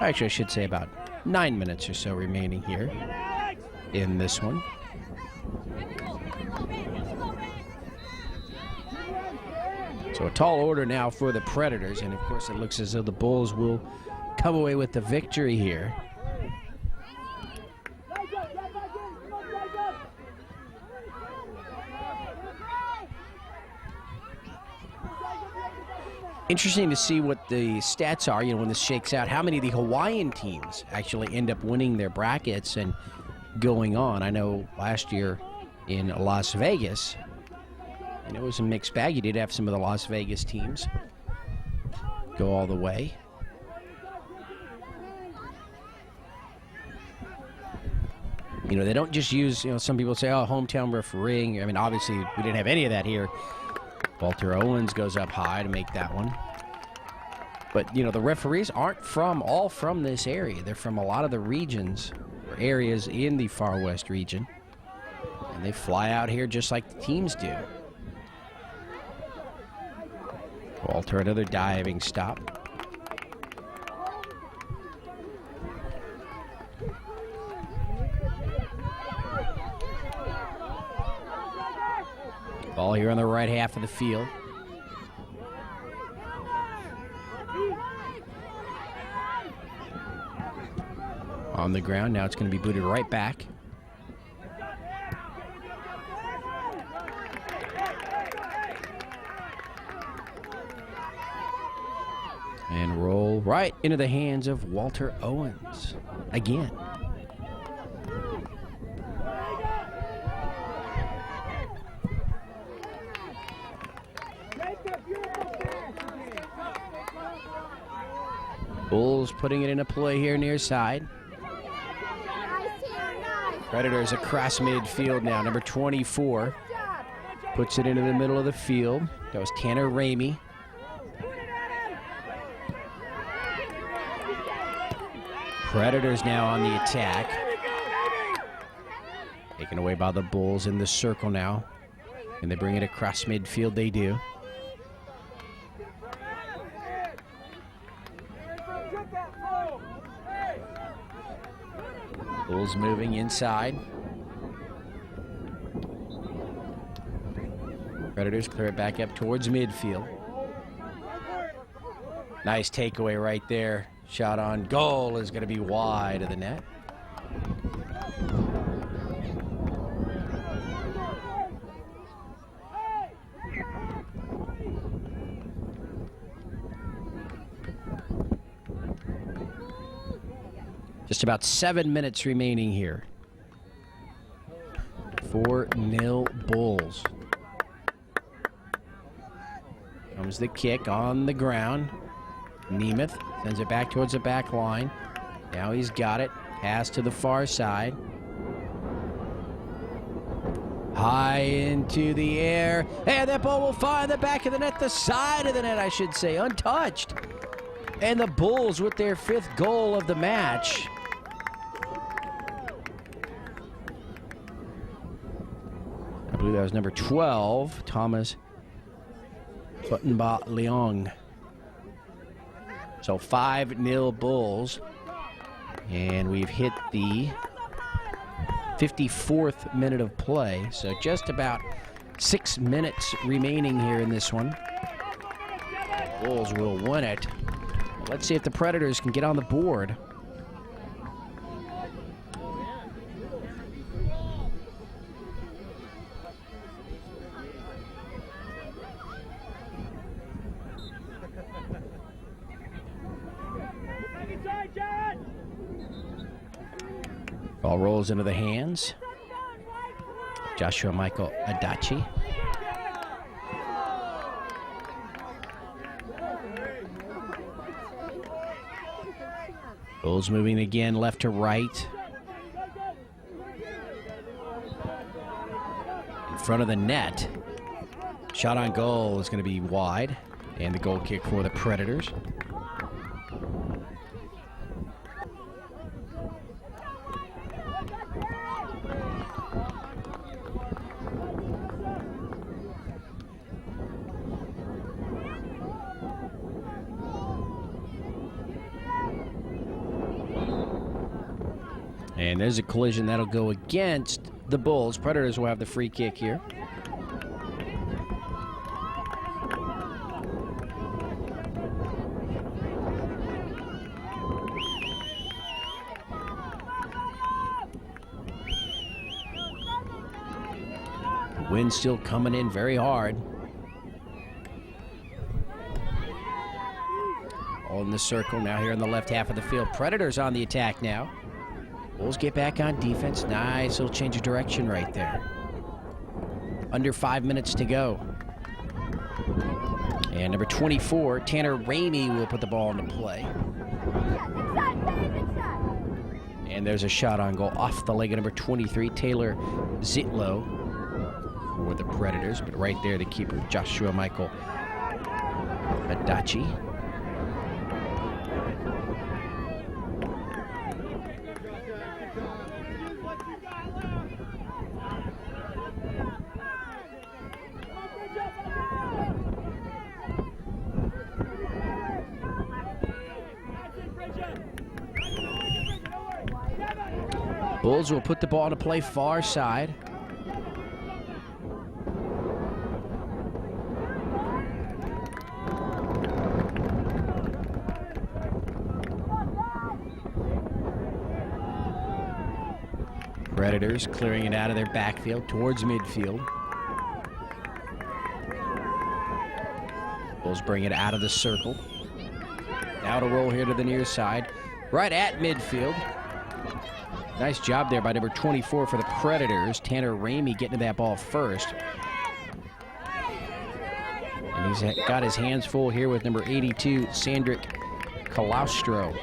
Actually, I should say about 9 minutes or so remaining here in this one. So a tall order now for the Predators, and of course it looks as though the Bulls will come away with the victory here. Interesting to see what the stats are, when this shakes out, how many of the Hawaiian teams actually end up winning their brackets and going on. I know last year in Las Vegas, it was a mixed bag. You did have some of the Las Vegas teams go all the way. They don't just use, some people say, hometown refereeing. I mean, obviously, we didn't have any of that here. Walter Owens goes up high to make that one. But, the referees aren't all from this area. They're from a lot of the regions or areas in the Far West region. And they fly out here just like the teams do. Walter, another diving stop. Ball here on the right half of the field. On the ground, now it's going to be booted right back. And roll Right into the hands of Walter Owens again. Bulls putting it into play here near side. Predators across midfield now. Number 24 puts it into the middle of the field. That was Tanner Ramey. Predators now on the attack. Taken away by the Bulls in the circle now. And they bring it across midfield, they do. Bulls moving inside. Predators clear it back up towards midfield. Nice takeaway right there. Shot on goal is going to be wide of the net. Just about 7 minutes remaining here. 4-0 Bulls. Comes the kick on the ground. Nemeth sends it back towards the back line. Now he's got it. Pass to the far side. High into the air. And that ball will find the back of the net, the side of the net, I should say, untouched. And the Bulls with their 5th goal of the match. I believe that was number 12, Thomas Buttonba Leong. So 5-0 Bulls. And we've hit the 54th minute of play. So just about 6 minutes remaining here in this one. Bulls will win it. Let's see if the Predators can get on the board. Ball rolls into the hands. Joshua Michael Adachi. Bulls moving again left to right. In front of the net. Shot on goal is going to be wide. And the goal kick for the Predators. And there's a collision that'll go against the Bulls. Predators will have the free kick here. The wind still coming in very hard. All in the circle now here in the left half of the field. Predators on the attack now. Bulls get back on defense. Nice little change of direction right there. Under 5 minutes to go. And number 24, Tanner Ramey, will put the ball into play. And there's a shot on goal off the leg of number 23, Taylor Zitlow, for the Predators. But right there, the keeper, Joshua Michael Adachi. Bulls will put the ball to play far side. Predators clearing it out of their backfield towards midfield. Bulls bring it out of the circle. Now to roll here to the near side. Right at midfield. Nice job there by number 24 for the Predators. Tanner Ramey getting to that ball first. And he's got his hands full here with number 82, Sandrick Kalostro.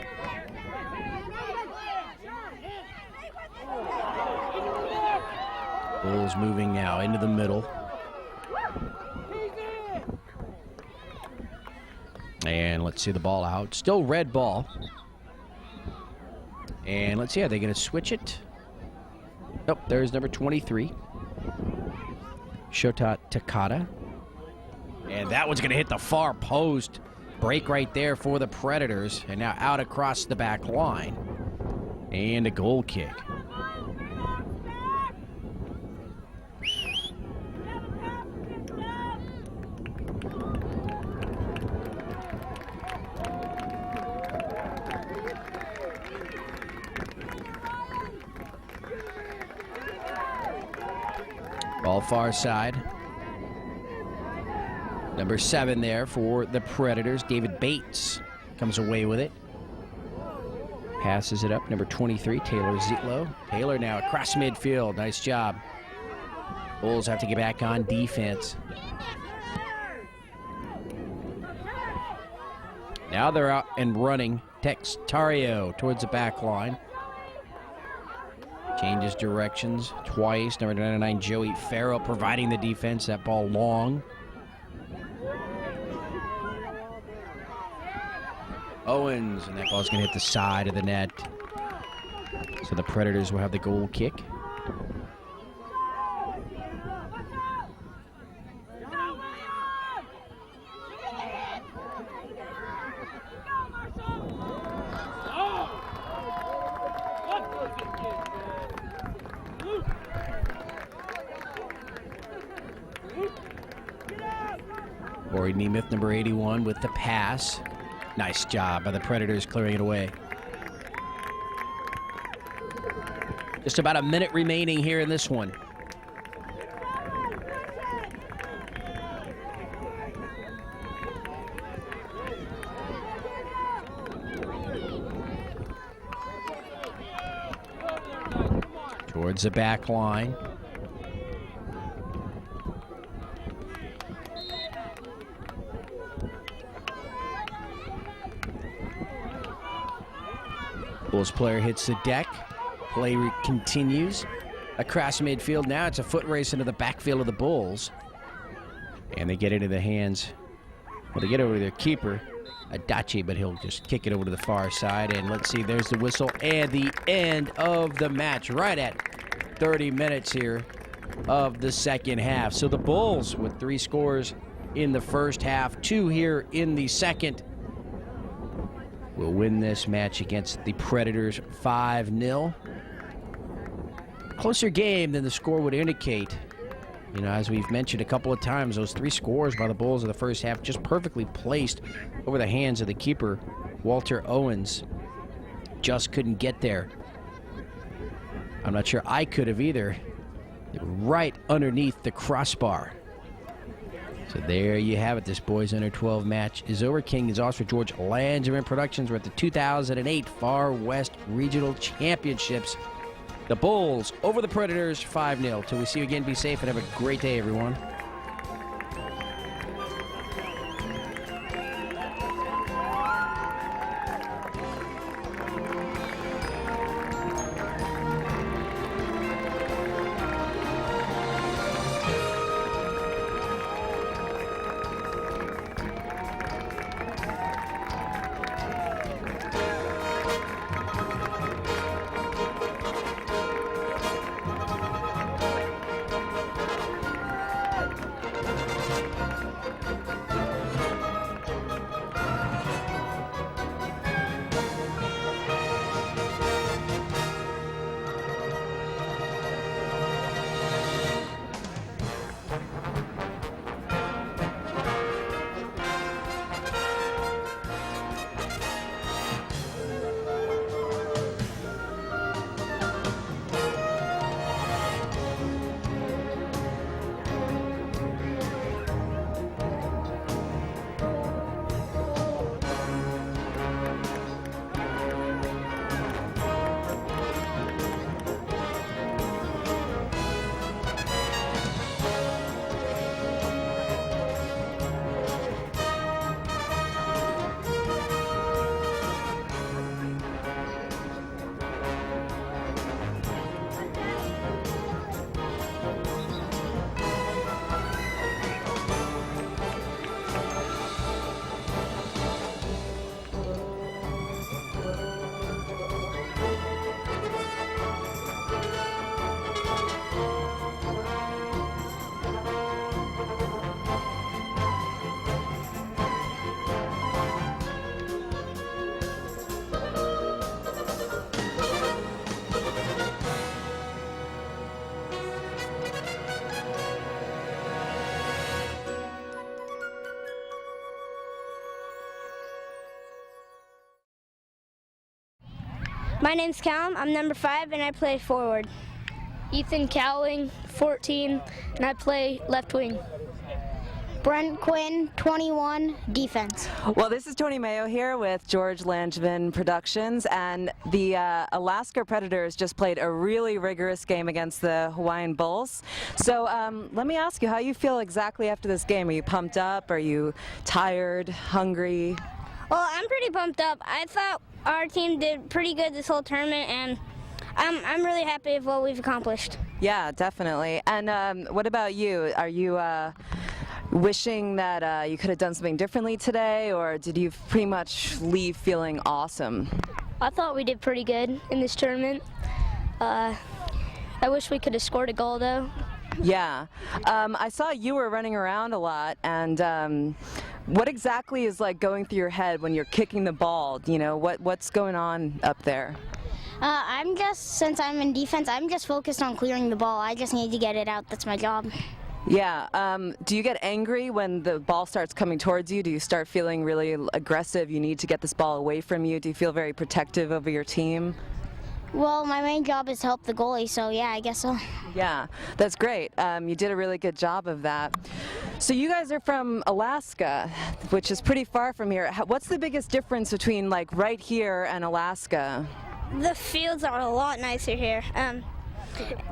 Bulls moving now into the middle. And let's see the ball out. Still red ball. And let's see, are they going to switch it? Nope, there's number 23. Shota Takata. And that one's going to hit the far post. Break right there for the Predators. And now out across the back line. And a goal kick. Ball far side. Number 7 there for the Predators. David Bates comes away with it. Passes it up. Number 23, Taylor Zitlo. Taylor now across midfield. Nice job. Bulls have to get back on defense. Now they're out and running. Textario towards the back line. Changes directions twice. Number 99, Joey Farrell providing the defense. That ball long. Owens, and that ball's going to hit the side of the net. So the Predators will have the goal kick. Corey Nemeth, number 81, with the pass. Nice job by the Predators clearing it away. Just about a minute remaining here in this one. Towards the back line. Bulls player hits the deck. Play continues across midfield. Now it's a foot race into the backfield of the Bulls. And they get into the hands. Well, they get over to their keeper, Adachi, but he'll just kick it over to the far side. And let's see, there's the whistle and the end of the match right at 30 minutes here of the second half. So the Bulls with 3 scores in the first half, 2 here in the second, will win this match against the Predators 5-0. Closer game than the score would indicate. You know, as we've mentioned a couple of times, those 3 scores by the Bulls in the first half just perfectly placed over the hands of the keeper, Walter Owens. Just couldn't get there. I'm not sure I could have either. Right underneath the crossbar. So there you have it. This boys under 12 match is over. King is Oscar George Langerman Productions. We're at the 2008 Far West Regional Championships. The Bulls over the Predators 5-0. Till we see you again, be safe and have a great day, everyone. My name's Callum. I'm number 5, and I play forward. Ethan Cowling, 14, and I play left wing. Brent Quinn, 21, defense. Well, this is Tony Mayo here with George Langevin Productions, and the Alaska Predators just played a really rigorous game against the Hawaiian Bulls. So let me ask you how you feel exactly after this game. Are you pumped up? Are you tired, hungry? Well, I'm pretty pumped up. I thought our team did pretty good this whole tournament, and I'm really happy with what we've accomplished. Yeah, definitely. And what about you? Are you wishing that you could have done something differently today, or did you pretty much leave feeling awesome? I thought we did pretty good in this tournament. I wish we could have scored a goal, though. Yeah. I saw you were running around a lot, and what exactly is like going through your head when you're kicking the ball? You know, what's going on up there? Since I'm in defense, I'm just focused on clearing the ball. I just need to get it out. That's my job. Yeah. Do you get angry when the ball starts coming towards you? Do you start feeling really aggressive? You need to get this ball away from you? Do you feel very protective over your team? Well, my main job is to help the goalie, so yeah, I guess so. Yeah, that's great. You did a really good job of that. So you guys are from Alaska, which is pretty far from here. What's the biggest difference between like right here and Alaska? The fields are a lot nicer here.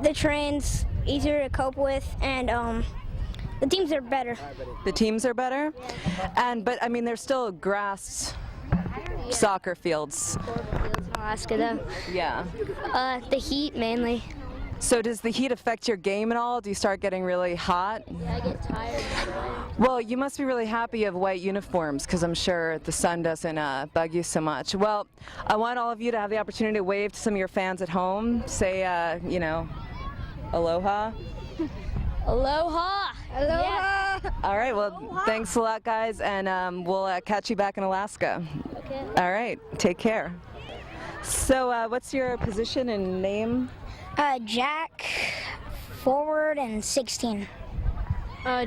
The train's easier to cope with, and the teams are better. The teams are better? But I mean, there's still grass soccer fields. Alaska, though. Yeah. The heat, mainly. So does the heat affect your game at all? Do you start getting really hot? Yeah, I get tired. Well, you must be really happy you have white uniforms, because I'm sure the sun doesn't bug you so much. Well, I want all of you to have the opportunity to wave to some of your fans at home. Say, you know, aloha. Aloha! Aloha! Yeah. All right, well, thanks a lot, guys, and we'll catch you back in Alaska. Okay. All right, take care. So what's your position and name? Jack, forward, and 16.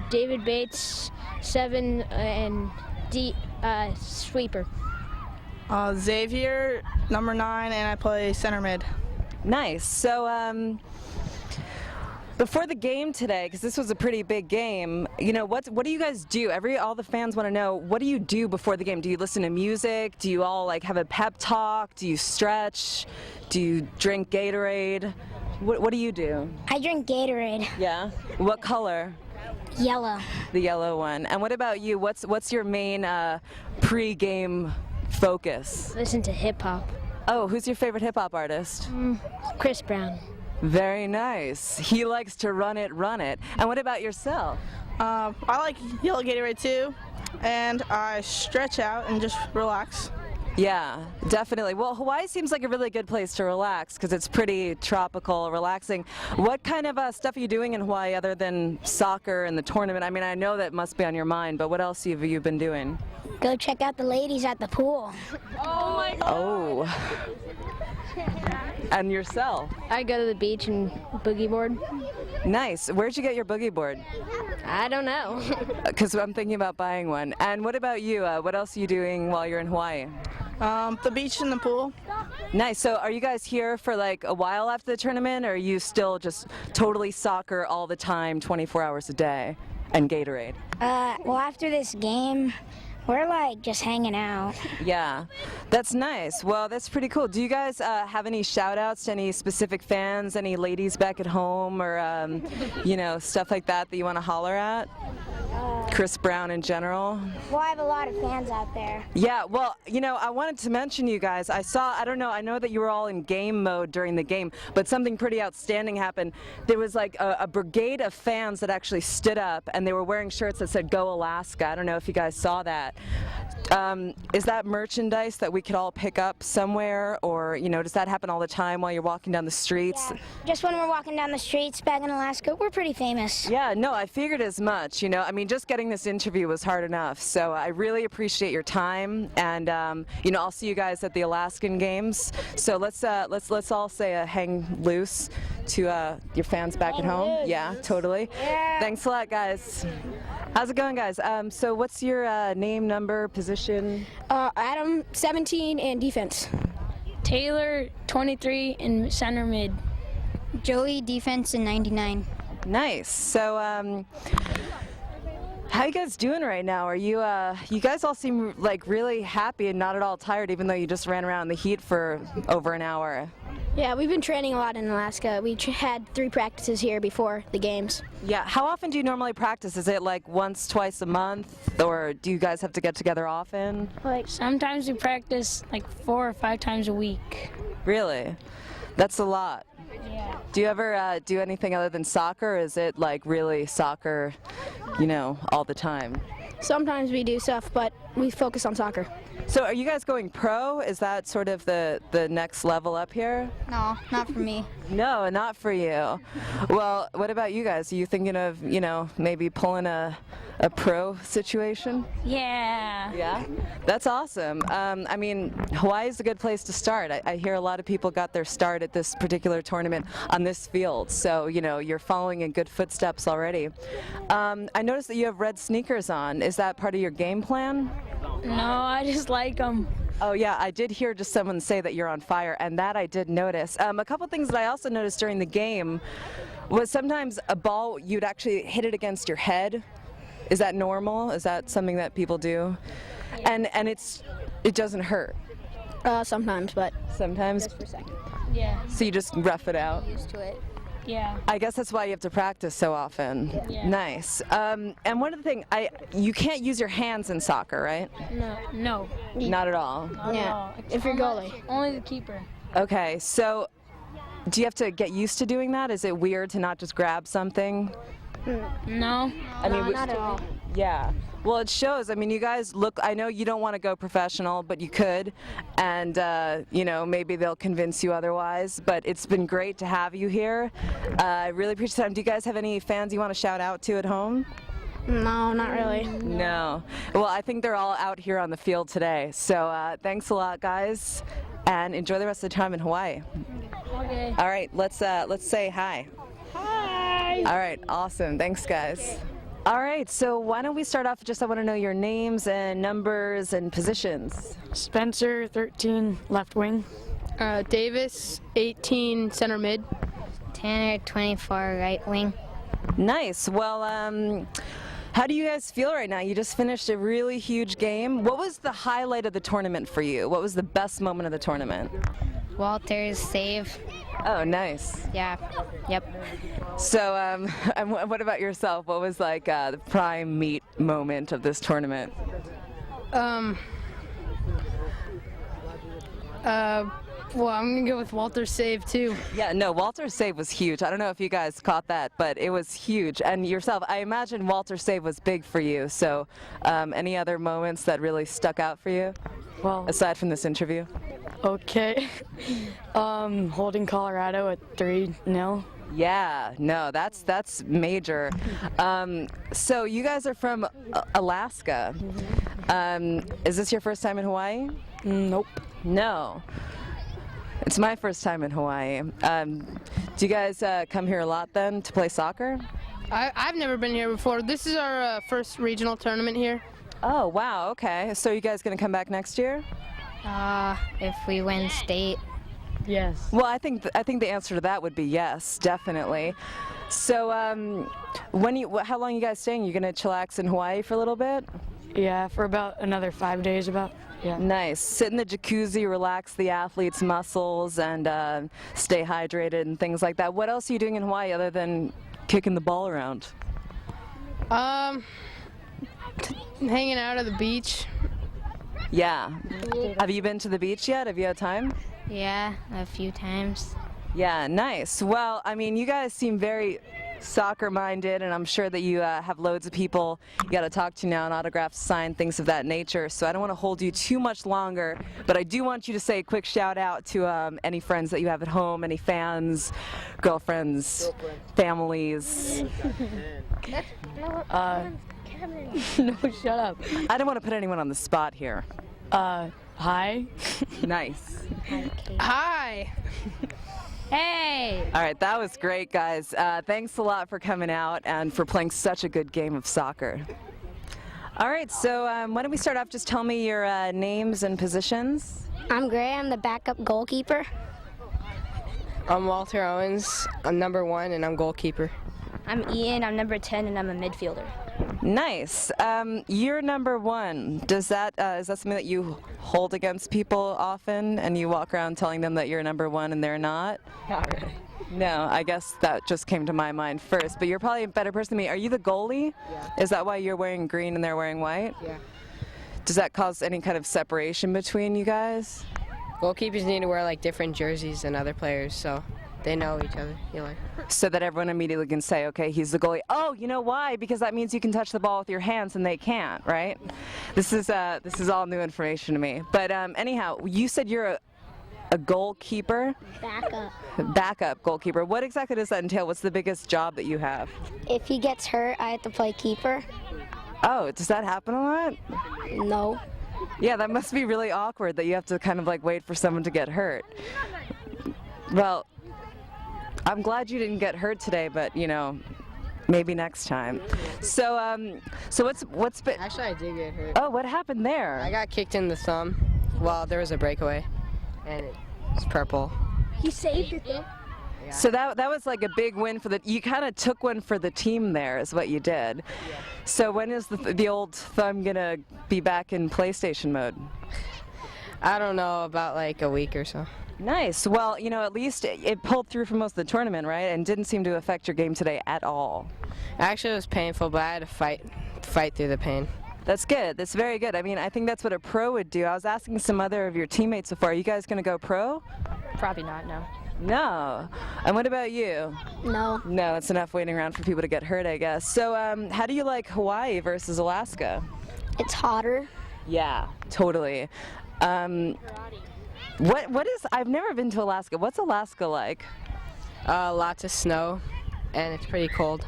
David Bates, 7, and sweeper. Xavier, number 9, and I play center mid. Nice. So before the game today, because this was a pretty big game, you know, what do you guys do? All the fans want to know, what do you do before the game? Do you listen to music? Do you all like have a pep talk? Do you stretch? Do you drink Gatorade? What do you do? I drink Gatorade. Yeah. What color? Yellow. The yellow one. And what about you? What's your main pre-game focus? Listen to hip hop. Oh, who's your favorite hip hop artist? Chris Brown. Very nice. He likes to run it. And what about yourself? I like yellow Gatorade too, and I stretch out and just relax. Yeah, definitely. Well, Hawaii seems like a really good place to relax because it's pretty tropical, relaxing. What kind of stuff are you doing in Hawaii other than soccer and the tournament? I mean, I know that must be on your mind, but what else have you been doing? Go check out the ladies at the pool. Oh my God. Oh. And yourself? I go to the beach and boogie board. Nice. Where'd you get your boogie board? I don't know. Because I'm thinking about buying one. And what about you? What else are you doing while you're in Hawaii? The beach and the pool. Nice. So are you guys here for like a while after the tournament, or are you still just totally soccer all the time, 24 hours a day, and Gatorade? Well, after this game, we're like just hanging out. Yeah, that's nice. Well, that's pretty cool. Do you guys have any shout outs to any specific fans, any ladies back at home, or you know, stuff like that you want to holler at? Chris Brown in general? Well, I have a lot of fans out there. Yeah, well, you know, I wanted to mention you guys. I know that you were all in game mode during the game, but something pretty outstanding happened. There was like a brigade of fans that actually stood up, and they were wearing shirts that said "Go Alaska." I don't know if you guys saw that. Is that merchandise that we could all pick up somewhere, or, you know, does that happen all the time while you're walking down the streets? Yeah, just when we're walking down the streets back in Alaska, we're pretty famous. Yeah, no, I figured as much. You know, I mean, just getting this interview was hard enough. So I really appreciate your time, and you know, I'll see you guys at the Alaskan Games. So let's all say a hang loose to your fans back at home. Loose. Yeah, totally. Yeah. Thanks a lot, guys. How's it going, guys? So what's your name, number, position? Adam, 17, and defense. Taylor, 23, and center mid. Joey, defense, and 99. Nice. So, how you guys doing right now? Are you, you guys all seem like really happy and not at all tired, even though you just ran around in the heat for over an hour. Yeah, we've been training a lot in Alaska. We had 3 practices here before the games. Yeah. How often do you normally practice? Is it like once, twice a month, or do you guys have to get together often? Like sometimes we practice like 4 or 5 times a week. Really? That's a lot. Yeah. Do you ever do anything other than soccer, or is it like really soccer, you know, all the time? Sometimes we do stuff, but we focus on soccer. So are you guys going pro? Is that sort of the next level up here? No, not for me. No, not for you. Well, what about you guys? Are you thinking of, you know, maybe pulling a pro situation? Yeah. Yeah? That's awesome. I mean, Hawaii is a good place to start. I hear a lot of people got their start at this particular tournament on this field. So, you know, you're following in good footsteps already. I noticed that you have red sneakers on. Is that part of your game plan? No, I just like them. Oh yeah, I did hear just someone say that you're on fire, and that I did notice. A couple things that I also noticed during the game was sometimes a ball, you'd actually hit it against your head. Is that normal? Is that something that people do? And it doesn't hurt. Sometimes, but Sometimes. just for a second. Yeah. So you just rough it out. Used to it. Yeah. I guess that's why you have to practice so often. Yeah. Nice. And one other thing, you can't use your hands in soccer, right? No. Not at all. Not Yeah. at all. If you're goalie. Only the keeper. Okay, so do you have to get used to doing that? Is it weird to not just grab something? No. I mean, Not at all. yeah. Well, it shows. I mean, you guys look, I know you don't want to go professional, but you could. And, you know, maybe they'll convince you otherwise. But it's been great to have you here. I really appreciate it. Do you guys have any fans you want to shout out to at home? No, not really. No. Well, I think they're all out here on the field today. So thanks a lot, guys. And enjoy the rest of the time in Hawaii. Okay. All right, let's say hi. Hi. All right, awesome. Thanks, guys. All right, so why don't we start off just I want to know your names and numbers and positions. Spencer, 13, left wing. Davis, 18, center mid. Tanner, 24, right wing. Nice. Well, how do you guys feel right now? You just finished a really huge game. What was the highlight of the tournament for you? What was the best moment of the tournament? Walter's save. Oh, nice. Yeah. Yep. So, and what about yourself? What was like the prime meat moment of this tournament? Well, I'm gonna go with Walter's save too. Yeah, no, Walter's save was huge. I don't know if you guys caught that, but it was huge. And yourself, I imagine Walter's save was big for you. So, any other moments that really stuck out for you, Well, aside from this interview? okay. Holding Colorado at 3-0. Yeah, no, that's major. So you guys are from Alaska. Is this your first time in Hawaii? Nope. No. It's my first time in Hawaii. Do you guys come here a lot then to play soccer? I've never been here before. This is our first regional tournament here. Oh, wow, okay. So you guys gonna come back next year? If we win state. Yes. Well, I think the answer to that would be yes, definitely. So, how long are you guys staying? You gonna chillax in Hawaii for a little bit? Yeah, for about another 5 days about. Yeah. Nice. Sit in the jacuzzi, relax the athletes' muscles, and stay hydrated and things like that. What else are you doing in Hawaii other than kicking the ball around? Hanging out at the beach. Yeah. Have you been to the beach yet? Have you had time? Yeah, a few times. Yeah, nice. Well, I mean, you guys seem very soccer-minded, and I'm sure that you have loads of people you got to talk to now and autographs signed, things of that nature. So I don't want to hold you too much longer, but I do want you to say a quick shout-out to any friends that you have at home, any fans, girlfriends, families. No, shut up. I don't want to put anyone on the spot here. Hi. Nice. Hi. Hey. All right, that was great, guys. Thanks a lot for coming out and for playing such a good game of soccer. All right, so why don't we start off, just tell me your names and positions. I'm Gray. I'm the backup goalkeeper. I'm Walter Owens. I'm number 1 and I'm goalkeeper. I'm Ian. I'm number 10 and I'm a midfielder. Nice. You're number 1. Is that something that you hold against people often, and you walk around telling them that you're number 1 and they're not? Not really. No, I guess that just came to my mind first, but you're probably a better person than me. Are you the goalie? Yeah. Is that why you're wearing green and they're wearing white? Yeah. Does that cause any kind of separation between you guys? Goalkeepers need to wear like different jerseys than other players, so they know each other. So that everyone immediately can say, okay, he's the goalie. Oh, you know why? Because that means you can touch the ball with your hands and they can't, right? This is all new information to me. But anyhow, you said you're a goalkeeper? Backup. Backup goalkeeper. What exactly does that entail? What's the biggest job that you have? If he gets hurt, I have to play keeper. Oh, does that happen a lot? No. Yeah, that must be really awkward that you have to kind of like wait for someone to get hurt. Well, I'm glad you didn't get hurt today, but you know, maybe next time. So what's been? Actually, I did get hurt. Oh, what happened there? I got kicked in the thumb while there was a breakaway, and it's purple. He saved it though. So that was like a big win for you kind of took one for the team there, is what you did. So when is the old thumb gonna be back in PlayStation mode? I don't know, about like a week or so. Nice. Well, you know, at least it pulled through for most of the tournament, right? And didn't seem to affect your game today at all. Actually, it was painful, but I had to fight through the pain. That's good. That's very good. I mean, I think that's what a pro would do. I was asking some other of your teammates so far. Are you guys going to go pro? Probably not, no. No. And what about you? No. No, it's enough waiting around for people to get hurt, I guess. So how do you like Hawaii versus Alaska? It's hotter. Yeah, totally. What is, I've never been to Alaska. What's Alaska like? Lots of snow, and it's pretty cold.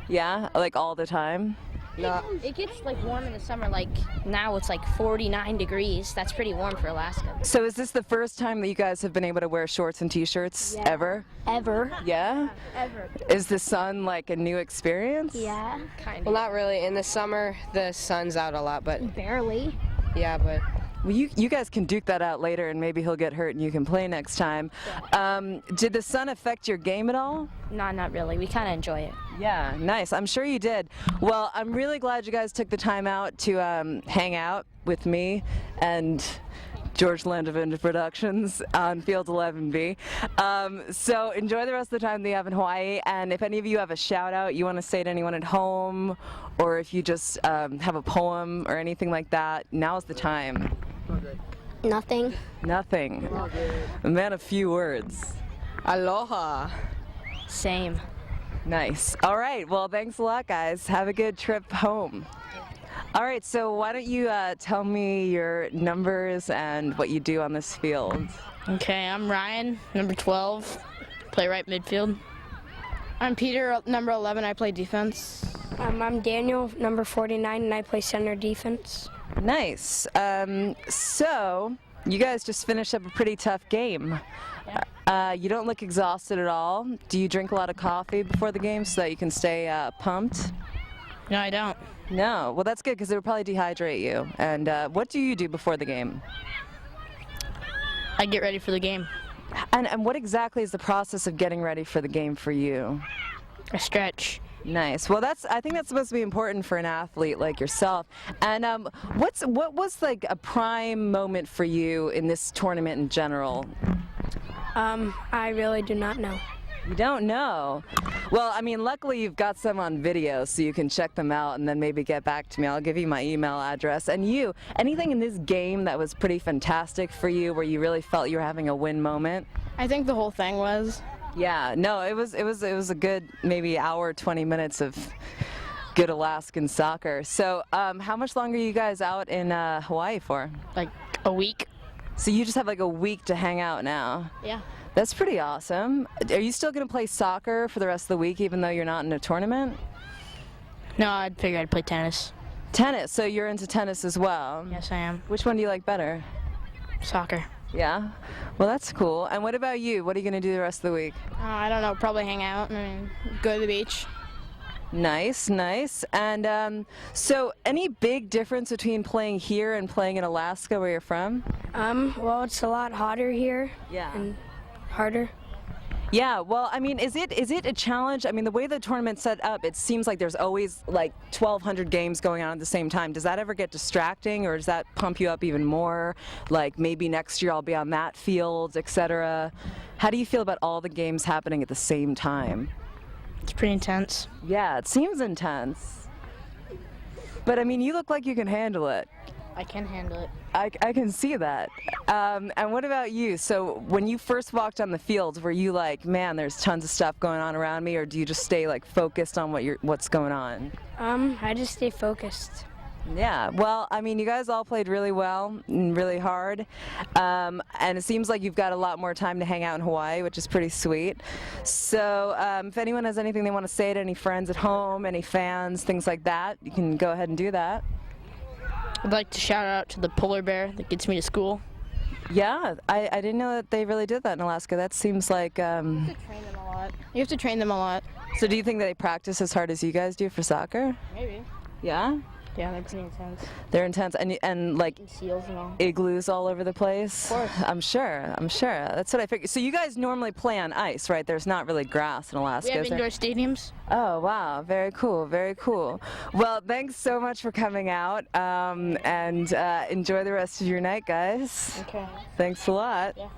Yeah, like all the time? No, It gets like warm in the summer, like now it's like 49 degrees. That's pretty warm for Alaska. So is this the first time that you guys have been able to wear shorts and t-shirts ever? Ever. Yeah? Ever. Is the sun like a new experience? Yeah. well, not really. In the summer, the sun's out a lot, but Barely. yeah, but Well, you guys can duke that out later, and maybe he'll get hurt and you can play next time. Did the sun affect your game at all? No, not really. We kind of enjoy it. Yeah, nice. I'm sure you did. Well, I'm really glad you guys took the time out to hang out with me and George Landavin Productions on Field 11B. So enjoy the rest of the time that you have in Hawaii, and if any of you have a shout out you want to say to anyone at home, or if you just have a poem or anything like that, now's the time. Nothing. Nothing. A man of few words. aloha. Same. Nice. All right. Well, thanks a lot, guys. Have a good trip home. All right. So why don't you tell me your numbers and what you do on this field? Okay, I'm Ryan, number 12, play right midfield. I'm Peter, number 11, I play defense. I'm Daniel, number 49, and I play center defense. Nice. So you guys just finished up a pretty tough game. You don't look exhausted at all. Do you drink a lot of coffee before the game so that you can stay pumped? No, I don't. No. Well, that's good because it would probably dehydrate you. And what do you do before the game? I get ready for the game. And what exactly is the process of getting ready for the game for you? I stretch. Nice. Well, I think that's supposed to be important for an athlete like yourself. And what was like a prime moment for you in this tournament in general? I really do not know. You don't know. Well, I mean, luckily you've got some on video, so you can check them out and then maybe get back to me. I'll give you my email address. And you, anything in this game that was pretty fantastic for you, where you really felt you were having a win moment? I think the whole thing was. Yeah. No, it was a good maybe hour, 20 minutes of good Alaskan soccer. So, how much longer are you guys out in Hawaii for? Like a week. So you just have like a week to hang out now. Yeah. That's pretty awesome. Are you still going to play soccer for the rest of the week even though you're not in a tournament? No, I'd figure I'd play tennis. Tennis, so you're into tennis as well? Yes, I am. Which one do you like better? Soccer. Yeah? Well, that's cool. And what about you? What are you going to do the rest of the week? I don't know, probably hang out and go to the beach. Nice, nice. And so any big difference between playing here and playing in Alaska where you're from? Well, it's a lot hotter here Yeah. and harder. Yeah, well, I mean, is it a challenge? I mean, the way the tournament's set up, it seems like there's always like 1,200 games going on at the same time. Does that ever get distracting, or does that pump you up even more? Like maybe next year I'll be on that field, etc. How do you feel about all the games happening at the same time? It's pretty intense. Yeah, it seems intense. But I mean, you look like you can handle it. I can handle it. I can see that. And what about you? So when you first walked on the field, were you like, man, there's tons of stuff going on around me, or do you just stay like focused on what's going on? I just stay focused. Yeah, well, I mean, you guys all played really well and really hard, and it seems like you've got a lot more time to hang out in Hawaii, which is pretty sweet. So if anyone has anything they want to say to any friends at home, any fans, things like that, you can go ahead and do that. I'd like to shout out to the polar bear that gets me to school. Yeah, I didn't know that they really did that in Alaska. That seems like... You have to train them a lot. You have to train them a lot. So do you think that they practice as hard as you guys do for soccer? Maybe. Yeah? Yeah, they're pretty intense. They're intense, and like And seals and all. igloos all over the place. Of course. I'm sure. That's what I figured. So you guys normally play on ice, right? There's not really grass in Alaska. We have is there? indoor stadiums. Oh wow, very cool, very cool. Well, thanks so much for coming out, and enjoy the rest of your night, guys. Okay. Thanks a lot. Yeah.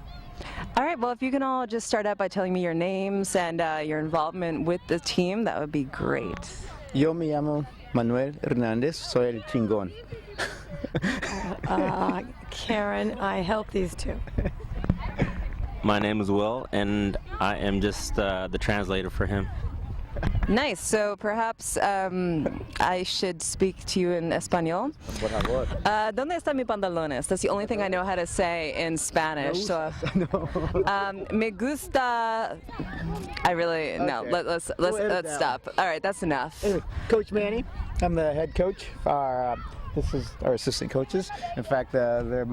All right, well, if you can all just start out by telling me your names and your involvement with the team, that would be great. Yo me llamo Manuel Hernández, soy el chingón. Karen, I help these two. My name is Will, and I am just the translator for him. Nice. So perhaps I should speak to you in Espanol. Por favor. ¿Dónde están mis pantalones? That's the only thing I know how to say in Spanish. So, me gusta. I really no. Okay. Let's stop. All right, that's enough. Anyway, Coach Manny, I'm the head coach. This is our assistant coaches. In fact, they're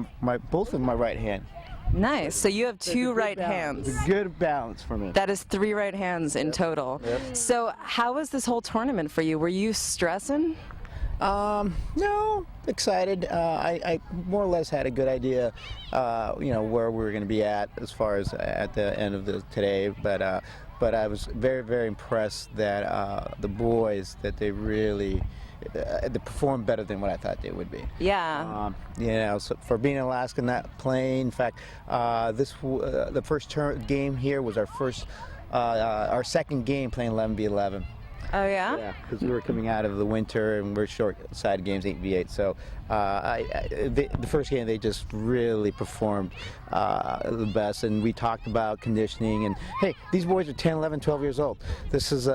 both of my right hand. Nice. So you have It's a two good right balance. hands. It's a good balance for me. That is 3 right hands in total. Yep. So how was this whole tournament for you? Were you stressing? No, excited. I more or less had a good idea, where we were going to be at as far as at the end of today. But I was very, very impressed that the boys, that they really they performed better than what I thought they would be. Yeah. So for being in Alaska, not playing. In fact, the first game here was our second game playing 11v11. Oh yeah? Yeah, because we were coming out of the winter and we're short-sided games, 8v8. So the first game they just really performed the best, and we talked about conditioning. And hey, these boys are 10, 11, 12 years old. This is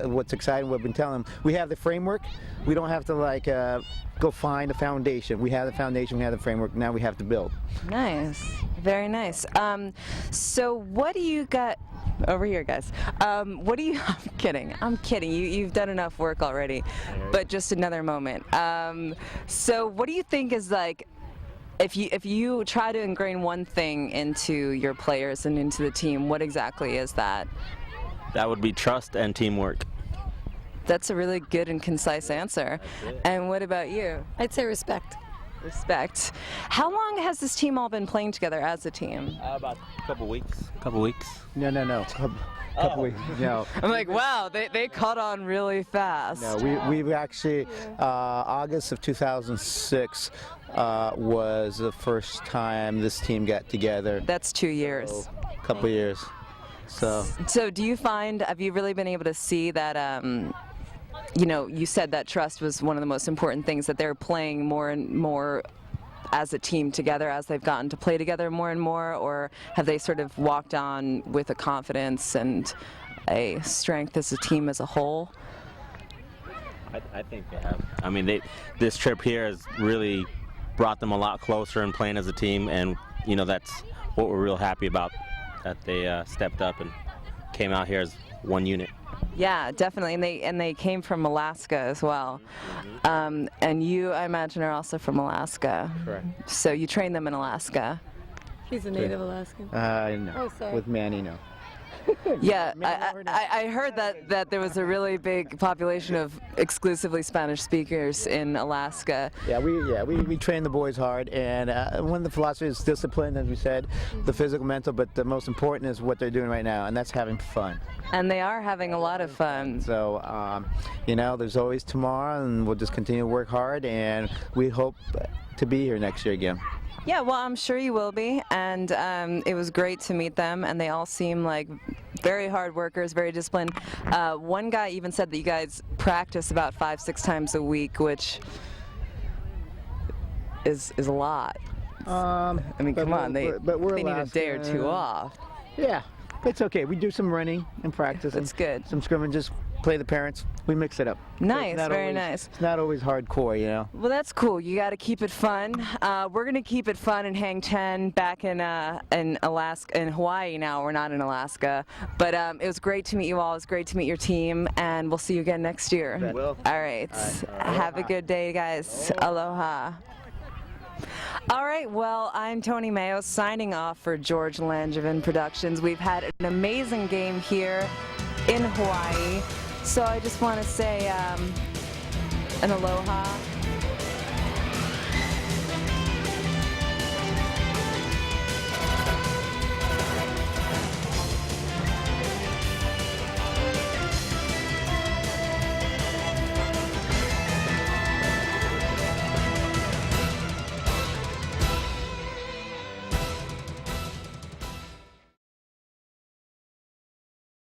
what's exciting. What I've been telling them, we have the framework. We don't have to go find a foundation. We have the foundation. We have the framework. Now we have to build. Nice. Very nice. So what do you got? Over here, guys. What do you? I'm kidding. You've done enough work already, but just another moment. So, what do you think is like, if you try to ingrain one thing into your players and into the team, what exactly is that? That would be trust and teamwork. That's a really good and concise answer. And what about you? I'd say respect. Respect. How long has this team all been playing together as a team? About a couple weeks. No. Couple weeks. No. I'm like, wow, they caught on really fast. No, we've actually August of 2006 was the first time this team got together. That's 2 years. A couple years. So do you find, have you really been able to see that, you said that trust was one of the most important things, that they're playing more and more as a team together as they've gotten to play together more and more, or have they sort of walked on with a confidence and a strength as a team as a whole? I think they have. I mean, this trip here has really brought them a lot closer and playing as a team, and that's what we're real happy about, that they stepped up and came out here as one unit. Yeah, definitely, and they came from Alaska as well. And you, I imagine, are also from Alaska. Correct. So you train them in Alaska. He's a native Alaskan. no. Oh, sorry. With Manny, no. Yeah, I heard that there was a really big population of exclusively Spanish speakers in Alaska. Yeah, we train the boys hard, and one of the philosophies is discipline, as we said, the physical, mental, but the most important is what they're doing right now, and that's having fun. And they are having a lot of fun. So, you know, there's always tomorrow, and we'll just continue to work hard, and we hope to be here next year again. Yeah, well, I'm sure you will be, and it was great to meet them, and they all seem like very hard workers, very disciplined. One guy even said that you guys practice about 5-6 times a week, which is a lot. I mean, come on, they need a day or two off. Yeah, it's okay. We do some running and practice. That's good. Some scrimmages, play the parents. We mix it up. Nice, very nice. It's not always hardcore, you know. Well, that's cool. You got to keep it fun. We're gonna keep it fun and hang 10 back in Alaska, in Hawaii now. We're not in Alaska, but it was great to meet you all. It was great to meet your team, and we'll see you again next year. Will. All right. Have a good day, guys. Aloha. All right, well, I'm Tony Mayo signing off for George Langevin Productions. We've had an amazing game here in Hawaii, so I just want to say an aloha